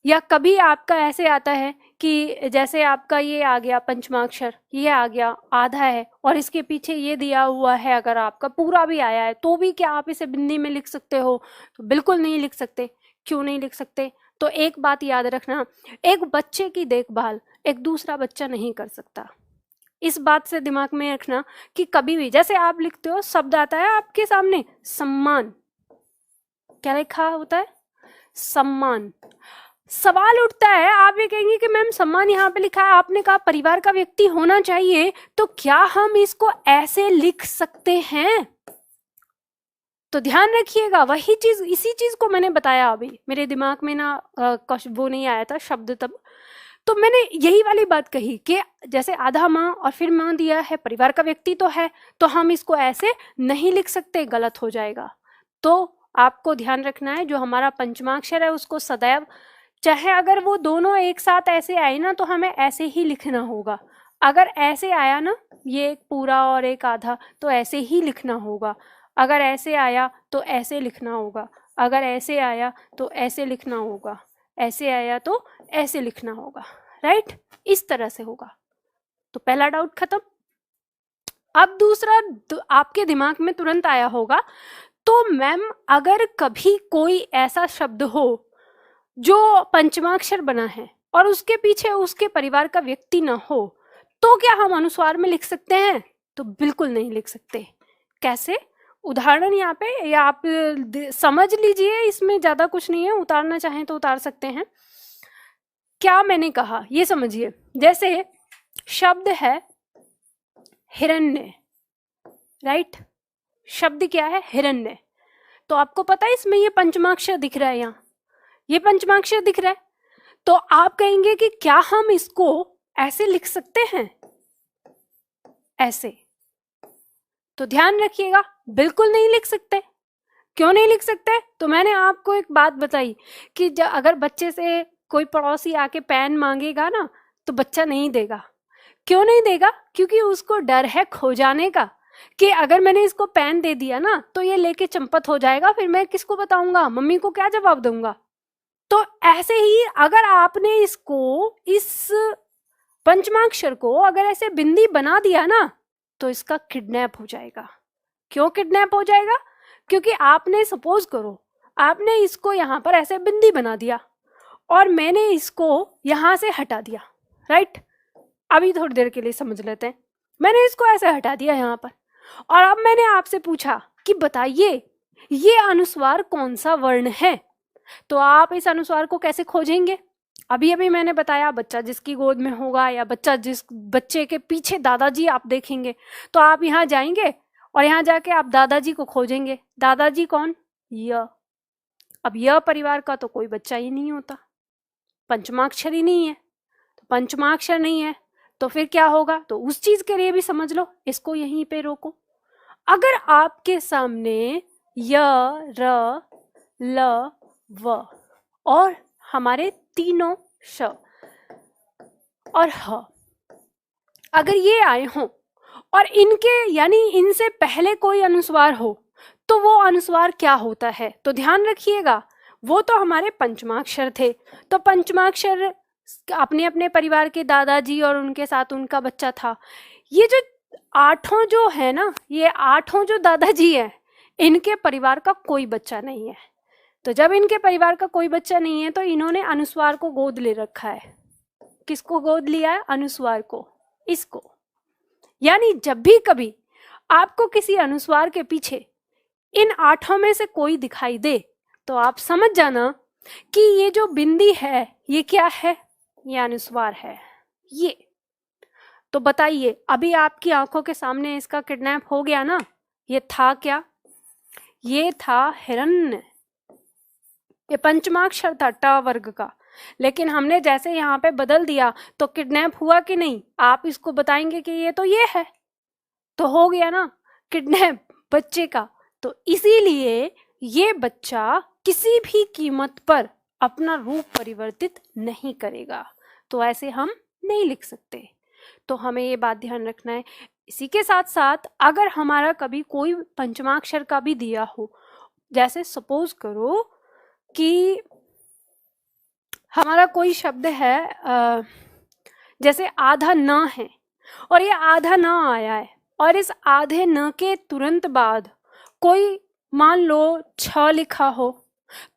या कभी आपका ऐसे आता है कि जैसे आपका ये आ गया पंचमाक्षर, ये आ गया आधा है और इसके पीछे ये दिया हुआ है, अगर आपका पूरा भी आया है तो भी क्या आप इसे बिंदी में लिख सकते हो? तो बिल्कुल नहीं लिख सकते। क्यों नहीं लिख सकते? तो एक बात याद रखना, एक बच्चे की देखभाल एक दूसरा बच्चा नहीं कर सकता। इस बात से दिमाग में रखना कि कभी भी जैसे आप लिखते हो, शब्द आता है आपके सामने सम्मान, क्या लिखा होता है? सम्मान। सवाल उठता है, आप ये कहेंगे कि मैम सम्मान यहाँ पे लिखा है, आपने कहा परिवार का व्यक्ति होना चाहिए, तो क्या हम इसको ऐसे लिख सकते हैं? तो ध्यान रखिएगा, वही चीज, इसी चीज को मैंने बताया अभी, मेरे दिमाग में ना वो नहीं आया था शब्द तब, तो मैंने यही वाली बात कही कि जैसे आधा माँ और फिर माँ दिया है, परिवार का व्यक्ति तो है, तो हम इसको ऐसे नहीं लिख सकते, गलत हो जाएगा। तो आपको ध्यान रखना है, जो हमारा पंचमाक्षर है उसको सदैव, चाहे अगर वो दोनों एक साथ ऐसे आए ना, तो हमें ऐसे ही लिखना होगा। अगर ऐसे आया ना, ये एक पूरा और एक आधा, तो ऐसे ही लिखना होगा। अगर ऐसे आया तो ऐसे लिखना होगा, अगर ऐसे आया तो ऐसे लिखना होगा, ऐसे आया तो ऐसे लिखना होगा, राइट? इस तरह से होगा। तो पहला डाउट खत्म। अब दूसरा आपके दिमाग में तुरंत आया होगा, तो मैम अगर कभी कोई ऐसा शब्द हो जो पंचमाक्षर बना है और उसके पीछे उसके परिवार का व्यक्ति ना हो, तो क्या हम अनुस्वार में लिख सकते हैं? तो बिल्कुल नहीं लिख सकते। कैसे? उदाहरण यहाँ पे, या आप समझ लीजिए, इसमें ज्यादा कुछ नहीं है, उतारना चाहें तो उतार सकते हैं। क्या मैंने कहा ये समझिए, जैसे शब्द है हिरण्य, राइट? शब्द क्या है? हिरण्य। तो आपको पता है इसमें ये पंचमाक्षर दिख रहा है, यहाँ ये पंचमाक्षर दिख रहा है, तो आप कहेंगे कि क्या हम इसको ऐसे लिख सकते हैं? ऐसे? तो ध्यान रखिएगा, बिल्कुल नहीं लिख सकते। क्यों नहीं लिख सकते? तो मैंने आपको एक बात बताई कि अगर बच्चे से कोई पड़ोसी आके पेन मांगेगा ना, तो बच्चा नहीं देगा। क्यों नहीं देगा? क्योंकि उसको डर है खो जाने का, कि अगर मैंने इसको पेन दे दिया ना तो ये लेके चंपत हो जाएगा, फिर मैं किसको बताऊंगा, मम्मी को क्या जवाब दूंगा? तो ऐसे ही अगर आपने इसको, इस पंचमाक्षर को अगर ऐसे बिंदी बना दिया ना, तो इसका किडनैप हो जाएगा। क्यों किडनैप हो जाएगा? क्योंकि आपने, सपोज करो आपने इसको यहाँ पर ऐसे बिंदी बना दिया और मैंने इसको यहाँ से हटा दिया, राइट? अभी थोड़ी देर के लिए समझ लेते हैं। मैंने इसको ऐसे हटा दिया यहाँ पर, और अब मैंने आपसे पूछा कि बताइए ये अनुस्वार कौन सा वर्ण है? तो आप इस अनुस्वार को कैसे खोजेंगे? अभी अभी मैंने बताया, बच्चा जिसकी गोद में होगा या जिस बच्चे के पीछे दादाजी आप देखेंगे, तो आप यहाँ जाएंगे और यहाँ जाके आप दादाजी को खोजेंगे। दादाजी कौन? य। अब य परिवार का तो कोई बच्चा ही नहीं होता, पंचमाक्षर ही नहीं है। तो पंचमाक्षर नहीं है तो फिर क्या होगा? तो उस चीज के लिए भी समझ लो, इसको यहीं पे रोको। अगर आपके सामने य, र, ल, व और हमारे तीनों श और ह अगर ये आए हों और इनके, यानी इनसे पहले कोई अनुस्वार हो, तो वो अनुस्वार क्या होता है? तो ध्यान रखिएगा, वो तो हमारे पंचमाक्षर थे। तो पंचमाक्षर अपने अपने परिवार के दादाजी और उनके साथ उनका बच्चा था। ये जो आठों जो है ना, ये आठों जो दादाजी है, इनके परिवार का कोई बच्चा नहीं है। तो जब इनके परिवार का कोई बच्चा नहीं है, तो इन्होंने अनुस्वार को गोद ले रखा है। किसको गोद लिया है? अनुस्वार को, इसको। यानी जब भी कभी आपको किसी अनुस्वार के पीछे इन आठों में से कोई दिखाई दे, तो आप समझ जाना कि ये जो बिंदी है ये क्या है? ये अनुस्वार है। ये तो बताइए, अभी आपकी आंखों के सामने इसका किडनैप हो गया ना? ये था क्या? ये था हिरण्य। ये पंचमाक्षर था ट वर्ग का, लेकिन हमने जैसे यहाँ पे बदल दिया तो किडनैप हुआ कि नहीं? आप इसको बताएंगे कि ये तो ये है, तो हो गया ना किडनैप बच्चे का। तो इसीलिए ये बच्चा किसी भी कीमत पर अपना रूप परिवर्तित नहीं करेगा। तो ऐसे हम नहीं लिख सकते। तो हमें ये बात ध्यान रखना है। इसी के साथ साथ अगर हमारा कभी कोई पंचमाक्षर का भी दिया हो, जैसे सपोज करो कि हमारा कोई शब्द है जैसे आधा न है और ये आधा न आया है, और इस आधे न के तुरंत बाद कोई मान लो छ लिखा हो,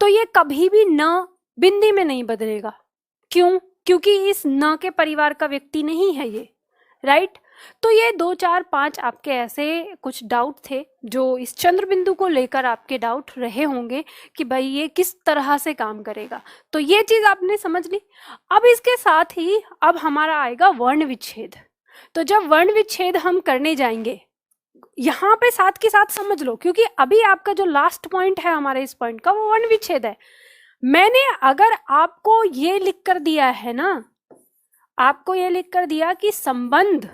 तो ये कभी भी न बिंदी में नहीं बदलेगा। क्यों? क्योंकि इस न के परिवार का व्यक्ति नहीं है ये, राइट। तो ये 2, 4, 5 आपके ऐसे कुछ डाउट थे जो इस चंद्र बिंदु को लेकर आपके डाउट रहे होंगे कि भाई ये किस तरह से काम करेगा। तो ये चीज आपने समझ ली। अब इसके साथ ही अब हमारा आएगा वर्ण विच्छेद। तो जब वर्ण विच्छेद हम करने जाएंगे, यहाँ पे साथ के साथ समझ लो, क्योंकि अभी आपका जो लास्ट पॉइंट है हमारे इस पॉइंट का, वो वर्ण विच्छेद है। मैंने अगर आपको ये लिख कर दिया है ना, आपको ये लिख कर दिया कि संबंध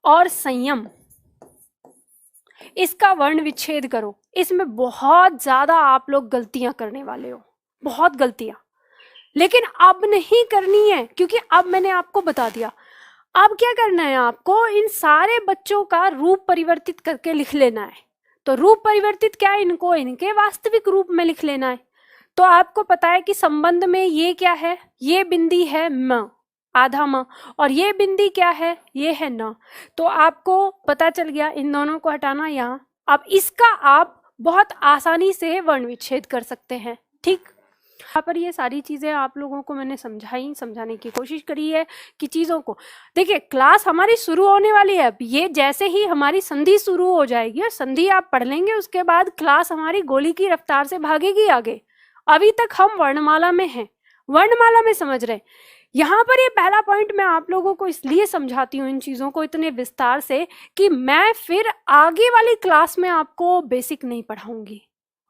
और संयम, इसका वर्ण विच्छेद करो, इसमें बहुत ज्यादा आप लोग गलतियां करने वाले हो, बहुत गलतियां। लेकिन अब नहीं करनी है, क्योंकि अब मैंने आपको बता दिया। अब क्या करना है, आपको इन सारे बच्चों का रूप परिवर्तित करके लिख लेना है। तो रूप परिवर्तित क्या है, इनको इनके वास्तविक रूप में लिख लेना है। तो आपको पता है कि संबंध में ये क्या है, ये बिंदी है म, आधा म, और ये बिंदी क्या है, ये है न। तो आपको पता चल गया, इन दोनों को हटाना यहाँ। अब इसका आप बहुत आसानी से वर्ण विच्छेद कर सकते हैं, ठीक। यहाँ पर ये सारी चीजें आप लोगों को मैंने समझाने की कोशिश करी है कि चीजों को देखिए। क्लास हमारी शुरू होने वाली है। अब ये जैसे ही हमारी संधि शुरू हो जाएगी और संधि आप पढ़ लेंगे, उसके बाद क्लास हमारी गोली की रफ्तार से भागेगी आगे। अभी तक हम वर्णमाला में हैं, वर्णमाला में समझ रहे हैं। यहाँ पर ये पहला पॉइंट मैं आप लोगों को इसलिए समझाती हूँ इन चीजों को इतने विस्तार से कि मैं फिर आगे वाली क्लास में आपको बेसिक नहीं पढ़ाऊंगी,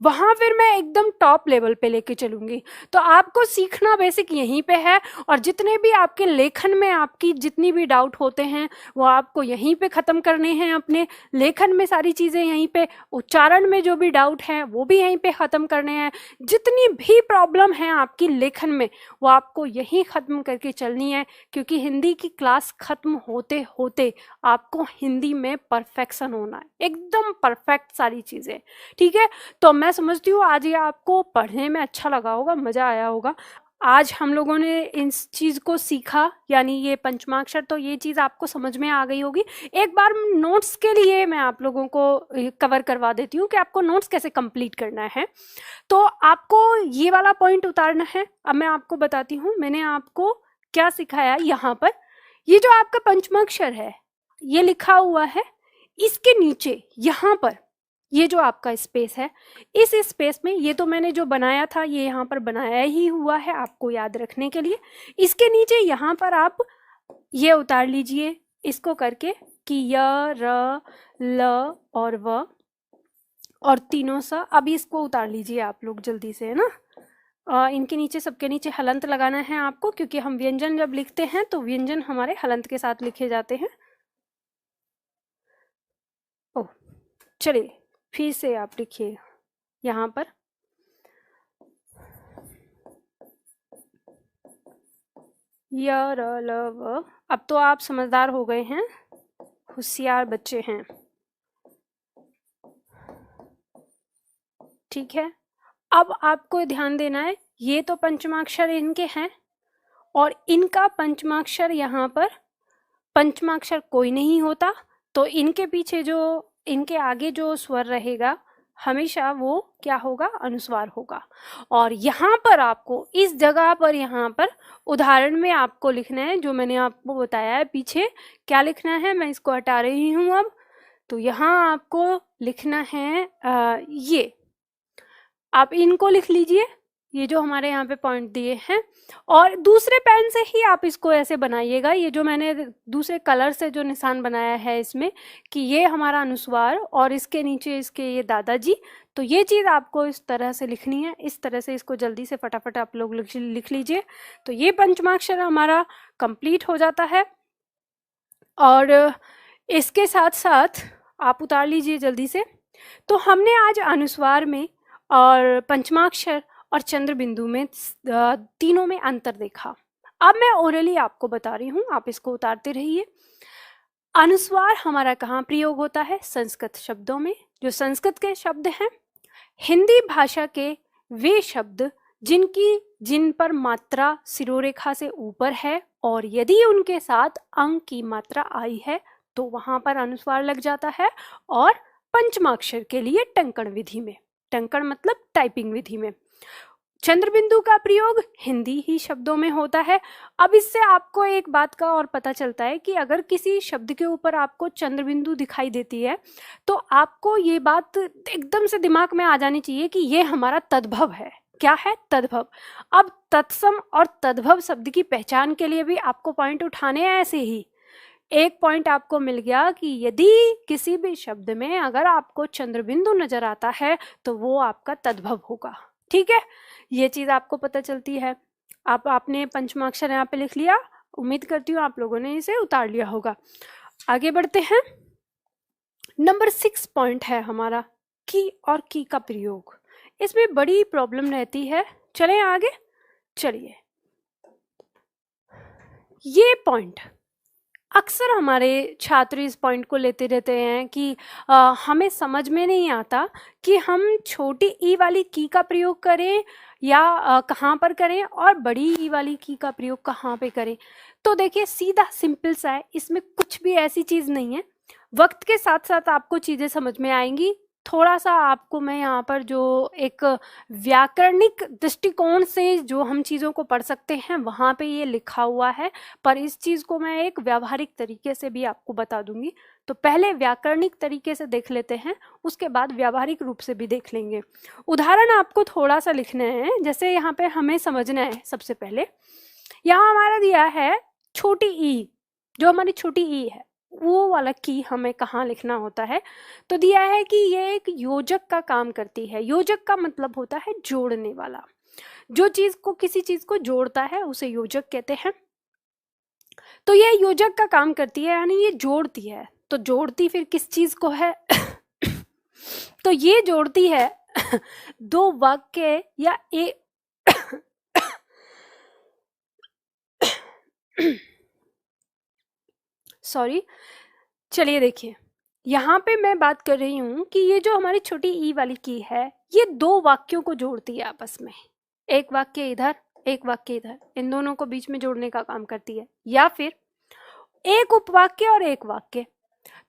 वहां फिर मैं एकदम टॉप लेवल पे लेके चलूंगी। तो आपको सीखना बेसिक यहीं पे है, और जितने भी आपके लेखन में आपकी जितनी भी डाउट होते हैं वो आपको यहीं पे खत्म करने हैं। अपने लेखन में सारी चीजें यहीं पे, उच्चारण में जो भी डाउट है वो भी यहीं पे खत्म करने हैं। जितनी भी प्रॉब्लम है आपकी लेखन में वो आपको यहीं खत्म करके चलनी है, क्योंकि हिंदी की क्लास खत्म होते होते आपको हिंदी में परफेक्शन होना है, एकदम परफेक्ट सारी चीजें, ठीक है। तो मैं समझती हूँ आज ये आपको पढ़ने में अच्छा लगा होगा, मजा आया होगा। आज हम लोगों ने इस चीज को सीखा, यानी ये पंचमाक्षर, तो ये चीज आपको समझ में आ गई होगी। एक बार नोट्स के लिए मैं आप लोगों को कवर करवा देती हूँ कि आपको नोट्स कैसे कंप्लीट करना है। तो आपको ये वाला पॉइंट उतारना है। अब मैं आपको बताती हूँ मैंने आपको क्या सिखाया। यहाँ पर ये जो आपका पंचमाक्षर है ये लिखा हुआ है, इसके नीचे यहाँ पर ये जो आपका स्पेस है, इस स्पेस में ये तो मैंने जो बनाया था ये यहाँ पर बनाया ही हुआ है आपको याद रखने के लिए। इसके नीचे यहाँ पर आप ये उतार लीजिए इसको करके कि य, र, ल और व, और तीनों सा। अब इसको उतार लीजिए आप लोग जल्दी से, है ना। इनके नीचे, सबके नीचे हलंत लगाना है आपको, क्योंकि हम व्यंजन जब लिखते हैं तो व्यंजन हमारे हलंत के साथ लिखे जाते हैं। ओह, चलिए फिर से आप लिखिए यहाँ पर य, र, ल, व। अब तो आप समझदार हो गए हैं, होशियार बच्चे हैं, ठीक है। अब आपको ध्यान देना है, ये तो पंचमाक्षर इनके हैं और इनका पंचमाक्षर यहाँ पर पंचमाक्षर कोई नहीं होता, तो इनके पीछे जो, इनके आगे जो स्वर रहेगा हमेशा वो क्या होगा, अनुस्वार होगा। और यहाँ पर आपको इस जगह पर, यहाँ पर उदाहरण में आपको लिखना है जो मैंने आपको बताया है पीछे क्या लिखना है। मैं इसको हटा रही हूँ अब। तो यहाँ आपको लिखना है ये, आप इनको लिख लीजिए, ये जो हमारे यहाँ पे पॉइंट दिए हैं, और दूसरे पेन से ही आप इसको ऐसे बनाइएगा। ये जो मैंने दूसरे कलर से जो निशान बनाया है इसमें कि ये हमारा अनुस्वार और इसके नीचे इसके ये दादाजी, तो ये चीज़ आपको इस तरह से लिखनी है। इस तरह से इसको जल्दी से फटाफट आप लोग लिख लीजिए। तो ये पंचमाक्षर हमारा कंप्लीट हो जाता है। और इसके साथ साथ आप उतार लीजिए जल्दी से तो हमने आज अनुस्वार में और पंचमाक्षर और चंद्र बिंदु में तीनों में अंतर देखा। अब मैं ओरली आपको बता रही हूँ, आप इसको उतारते रहिए। अनुस्वार हमारा कहाँ प्रयोग होता है? संस्कृत शब्दों में। जो संस्कृत के शब्द हैं, हिंदी भाषा के वे शब्द जिन पर मात्रा सिरोरेखा से ऊपर है और यदि उनके साथ अंक की मात्रा आई है तो वहां पर अनुस्वार लग जाता है। और पंचमाक्षर के लिए टंकण विधि में, टंकण मतलब टाइपिंग विधि में, चंद्र बिंदु का प्रयोग हिंदी ही शब्दों में होता है। अब इससे आपको एक बात का और पता चलता है कि अगर किसी शब्द के ऊपर आपको चंद्र बिंदु दिखाई देती है तो आपको ये बात एकदम से दिमाग में आ जानी चाहिए कि ये हमारा तद्भव है। क्या है? तद्भव। अब तत्सम और तद्भव शब्द की पहचान के लिए भी आपको पॉइंट उठाने हैं। ऐसे ही एक पॉइंट आपको मिल गया कि यदि किसी भी शब्द में अगर आपको चंद्र बिंदु नजर आता है तो वो आपका तद्भव होगा। ठीक है, ये चीज आपको पता चलती है। आपने पंचमाक्षर यहाँ पे लिख लिया, उम्मीद करती हूँ आप लोगों ने इसे उतार लिया होगा। आगे बढ़ते हैं। नंबर 6 पॉइंट है हमारा की और की का प्रयोग। इसमें बड़ी प्रॉब्लम रहती है। चलें आगे, चलिए। ये पॉइंट अक्सर हमारे छात्र इस पॉइंट को लेते रहते हैं कि हमें समझ में नहीं आता कि हम छोटी ई वाली की का प्रयोग करें या कहाँ पर करें और बड़ी ई वाली की का प्रयोग कहाँ पे करें। तो देखिए, सीधा सिंपल सा है, इसमें कुछ भी ऐसी चीज़ नहीं है। वक्त के साथ साथ आपको चीज़ें समझ में आएंगी। थोड़ा सा आपको मैं यहाँ पर जो एक व्याकरणिक दृष्टिकोण से जो हम चीज़ों को पढ़ सकते हैं वहाँ पे ये लिखा हुआ है, पर इस चीज़ को मैं एक व्यावहारिक तरीके से भी आपको बता दूंगी। तो पहले व्याकरणिक तरीके से देख लेते हैं, उसके बाद व्यावहारिक रूप से भी देख लेंगे। उदाहरण आपको थोड़ा सा लिखना है, जैसे यहाँ पे हमें समझना है। सबसे पहले यहाँ हमारा दिया है छोटी ई, जो हमारी छोटी ई है वो वाला की हमें कहाँ लिखना होता है। तो दिया है कि ये एक योजक का काम करती है। योजक का मतलब होता है जोड़ने वाला। जो चीज को किसी चीज को जोड़ता है उसे योजक कहते हैं। तो ये योजक का काम करती है, यानी ये जोड़ती है। तो जोड़ती फिर किस चीज को है? तो ये जोड़ती है दो वाक्य या एक सॉरी, चलिए देखिए, यहाँ पे मैं बात कर रही हूँ कि ये जो हमारी छोटी ई वाली की है ये दो वाक्यों को जोड़ती है आपस में। एक वाक्य इधर, एक वाक्य इधर, इन दोनों को बीच में जोड़ने का काम करती है। या फिर एक उपवाक्य और एक वाक्य,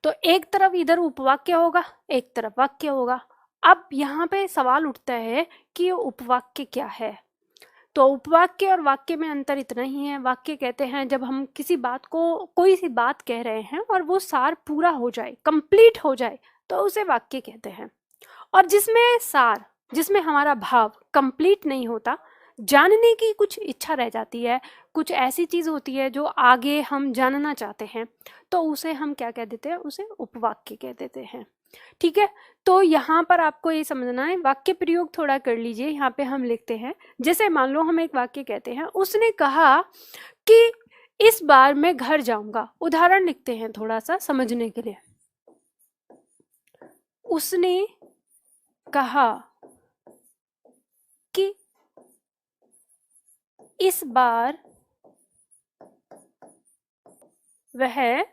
तो एक तरफ इधर उपवाक्य होगा, एक तरफ वाक्य होगा। अब यहाँ पे सवाल उठता है कि ये उपवाक्य क्या है। तो उपवाक्य और वाक्य में अंतर इतना ही है। वाक्य कहते हैं जब हम किसी बात को, कोई सी बात कह रहे हैं और वो सार पूरा हो जाए, कंप्लीट हो जाए, तो उसे वाक्य कहते हैं। और जिसमें सार, जिसमें हमारा भाव कंप्लीट नहीं होता, जानने की कुछ इच्छा रह जाती है, कुछ ऐसी चीज होती है जो आगे हम जानना चाहते हैं, तो उसे हम क्या कह देते हैं? उसे उपवाक्य कह देते हैं। ठीक है, तो यहाँ पर आपको ये समझना है। वाक्य प्रयोग थोड़ा कर लीजिए। यहाँ पे हम लिखते हैं, जैसे मान लो हम एक वाक्य कहते हैं, उसने कहा कि इस बार मैं घर जाऊंगा। उदाहरण लिखते हैं थोड़ा सा समझने के लिए। उसने कहा कि इस बार वह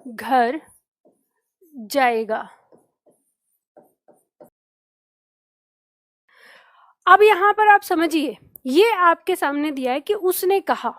घर जाएगा। अब यहाँ पर आप समझिए, ये आपके सामने दिया है कि उसने कहा।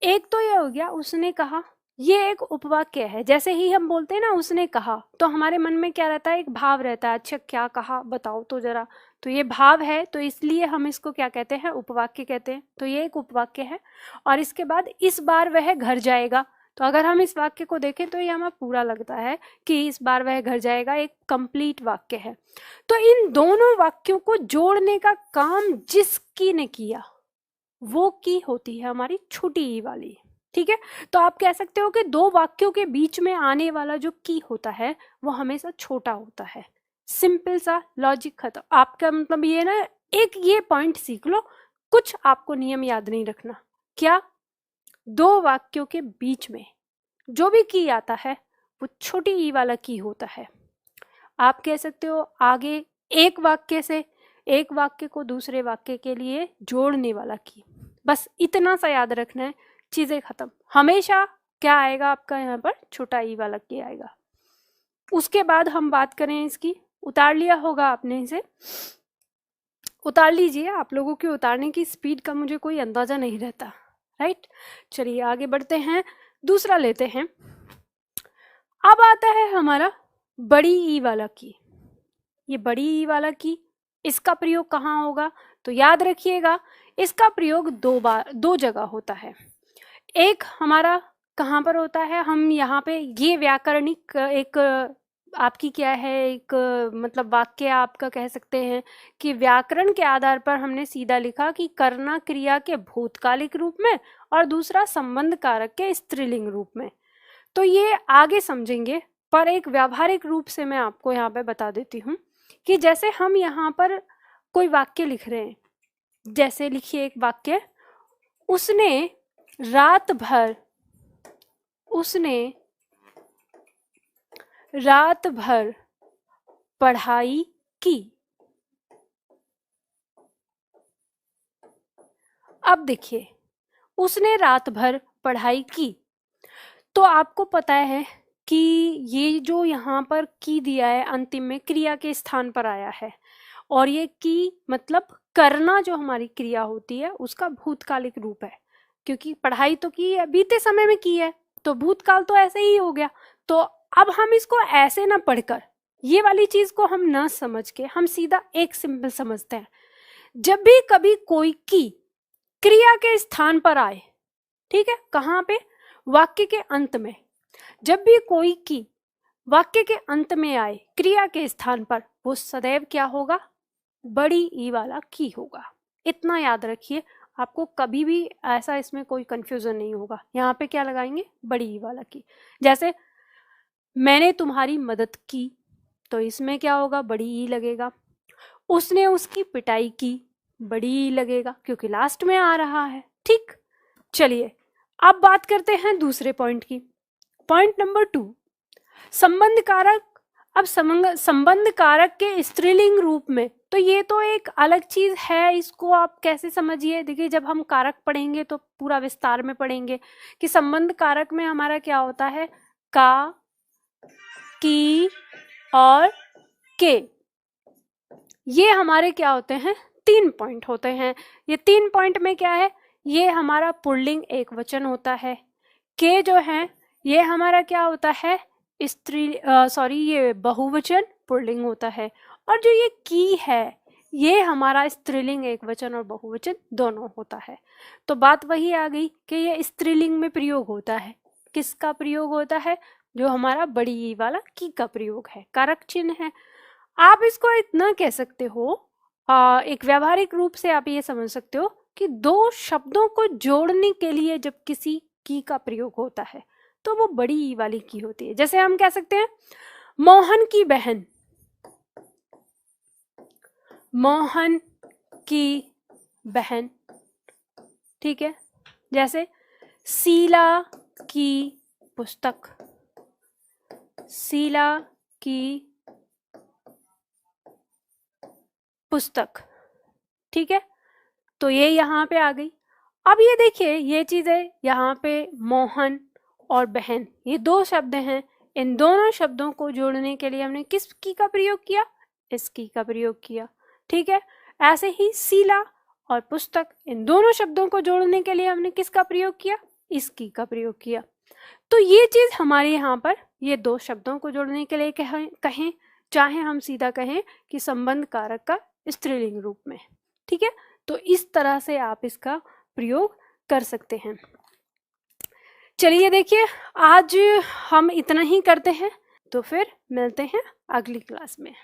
एक तो ये हो गया उसने कहा, ये एक उपवाक्य है। जैसे ही हम बोलते हैं ना उसने कहा, तो हमारे मन में क्या रहता है? एक भाव रहता है, अच्छा क्या कहा बताओ तो जरा। तो ये भाव है, तो इसलिए हम इसको क्या कहते हैं? उपवाक्य कहते हैं। तो ये एक उपवाक्य है। और इसके बाद इस बार वह घर जाएगा, तो अगर हम इस वाक्य को देखें तो ये हमें पूरा लगता है कि इस बार वह घर जाएगा, एक कंप्लीट वाक्य है। तो इन दोनों वाक्यों को जोड़ने का काम जिस की ने किया वो की होती है हमारी छोटी ई वाली। ठीक है, तो आप कह सकते हो कि दो वाक्यों के बीच में आने वाला जो की होता है वो हमेशा छोटा होता है। सिंपल सा लॉजिक खत्म। आपका मतलब ये ना, एक ये पॉइंट सीख लो, कुछ आपको नियम याद नहीं रखना। क्या? दो वाक्यों के बीच में जो भी की आता है वो छोटी ई वाला की होता है। आप कह सकते हो आगे एक वाक्य से एक वाक्य को दूसरे वाक्य के लिए जोड़ने वाला की। बस इतना सा याद रखना है, चीजें खत्म। हमेशा क्या आएगा आपका यहाँ पर, छोटा ई वाला की आएगा। उसके बाद हम बात करें इसकी, उतार लिया होगा आपने इसे, उतार लीजिए। आप लोगों के उतारने की स्पीड का मुझे कोई अंदाजा नहीं रहता, राइट। चलिए आगे बढ़ते हैं, दूसरा लेते हैं। अब आता है हमारा बड़ी ई वाला की। ये बड़ी ई वाला की, इसका प्रयोग कहाँ होगा, तो याद रखिएगा इसका प्रयोग दो जगह होता है। एक हमारा कहाँ पर होता है, हम यहाँ पे ये व्याकरणिक एक आपकी क्या है, एक मतलब वाक्य आपका कह सकते हैं कि व्याकरण के आधार पर हमने सीधा लिखा कि करना क्रिया के भूतकालिक रूप में और दूसरा संबंध कारक के स्त्रीलिंग रूप में। तो ये आगे समझेंगे, पर एक व्यावहारिक रूप से मैं आपको यहाँ पे बता देती हूँ कि जैसे हम यहाँ पर कोई वाक्य लिख रहे हैं, जैसे लिखिए एक वाक्य, उसने रात भर पढ़ाई की। अब देखिए, उसने रात भर पढ़ाई की, तो आपको पता है कि ये जो यहाँ पर की दिया है अंतिम में क्रिया के स्थान पर आया है, और ये की मतलब करना जो हमारी क्रिया होती है उसका भूतकालिक रूप है, क्योंकि पढ़ाई तो की है, बीते समय में की है, तो भूतकाल तो ऐसे ही हो गया। तो अब हम इसको ऐसे ना पढ़कर, ये वाली चीज को हम ना समझ के, हम सीधा एक सिंपल समझते हैं। जब भी कभी कोई की क्रिया के स्थान पर आए, ठीक है, कहाँ पे, वाक्य के अंत में, जब भी कोई की वाक्य के अंत में आए क्रिया के स्थान पर, वो सदैव क्या होगा, बड़ी ई वाला की होगा। इतना याद रखिए, आपको कभी भी ऐसा इसमें कोई कंफ्यूजन नहीं होगा। यहाँ पे क्या लगाएंगे, बड़ी ई वाला की। जैसे मैंने तुम्हारी मदद की, तो इसमें क्या होगा, बड़ी ई लगेगा। उसने उसकी पिटाई की, बड़ी ई लगेगा, क्योंकि लास्ट में आ रहा है, ठीक। चलिए अब बात करते हैं दूसरे पॉइंट की। पॉइंट नंबर 2, संबंध कारक। अब संबंध कारक के स्त्रीलिंग रूप में, तो ये तो एक अलग चीज है, इसको आप कैसे समझिए। देखिए जब हम कारक पढ़ेंगे तो पूरा विस्तार में पढ़ेंगे कि संबंध कारक में हमारा क्या होता है, का, की और के। ये हमारे क्या होते हैं, 3 पॉइंट होते हैं। ये 3 पॉइंट में क्या है, ये हमारा पुल्लिंग एक वचन होता है। के जो है ये हमारा क्या होता है, ये बहुवचन पुल्लिंग होता है। और जो ये की है ये हमारा स्त्रीलिंग एक वचन और बहुवचन दोनों होता है। तो बात वही आ गई कि ये स्त्रीलिंग में प्रयोग होता है। किसका प्रयोग होता है, जो हमारा बड़ी ई वाला की का प्रयोग है, कारक चिन्ह है। आप इसको इतना कह सकते हो, एक व्यावहारिक रूप से आप ये समझ सकते हो कि 2 शब्दों को जोड़ने के लिए जब किसी की का प्रयोग होता है तो वो बड़ी ई वाली की होती है। जैसे हम कह सकते हैं मोहन की बहन, मोहन की बहन, ठीक है। जैसे शीला की पुस्तक, शीला की पुस्तक, ठीक है। तो ये यहाँ पे आ गई। अब ये देखिए ये चीजें यहाँ पे मोहन और बहन, ये 2 शब्द हैं। इन दोनों शब्दों को जोड़ने के लिए हमने किस की का प्रयोग किया, इस की का प्रयोग किया, ठीक है। ऐसे ही शीला और पुस्तक, इन दोनों शब्दों को जोड़ने के लिए हमने किसका प्रयोग किया, इस की का प्रयोग किया। तो ये चीज हमारे यहाँ पर ये 2 शब्दों को जोड़ने के लिए कहें, चाहे हम सीधा कहें कि संबंध कारक का स्त्रीलिंग रूप में, ठीक है। तो इस तरह से आप इसका प्रयोग कर सकते हैं। चलिए देखिए आज हम इतना ही करते हैं, तो फिर मिलते हैं अगली क्लास में।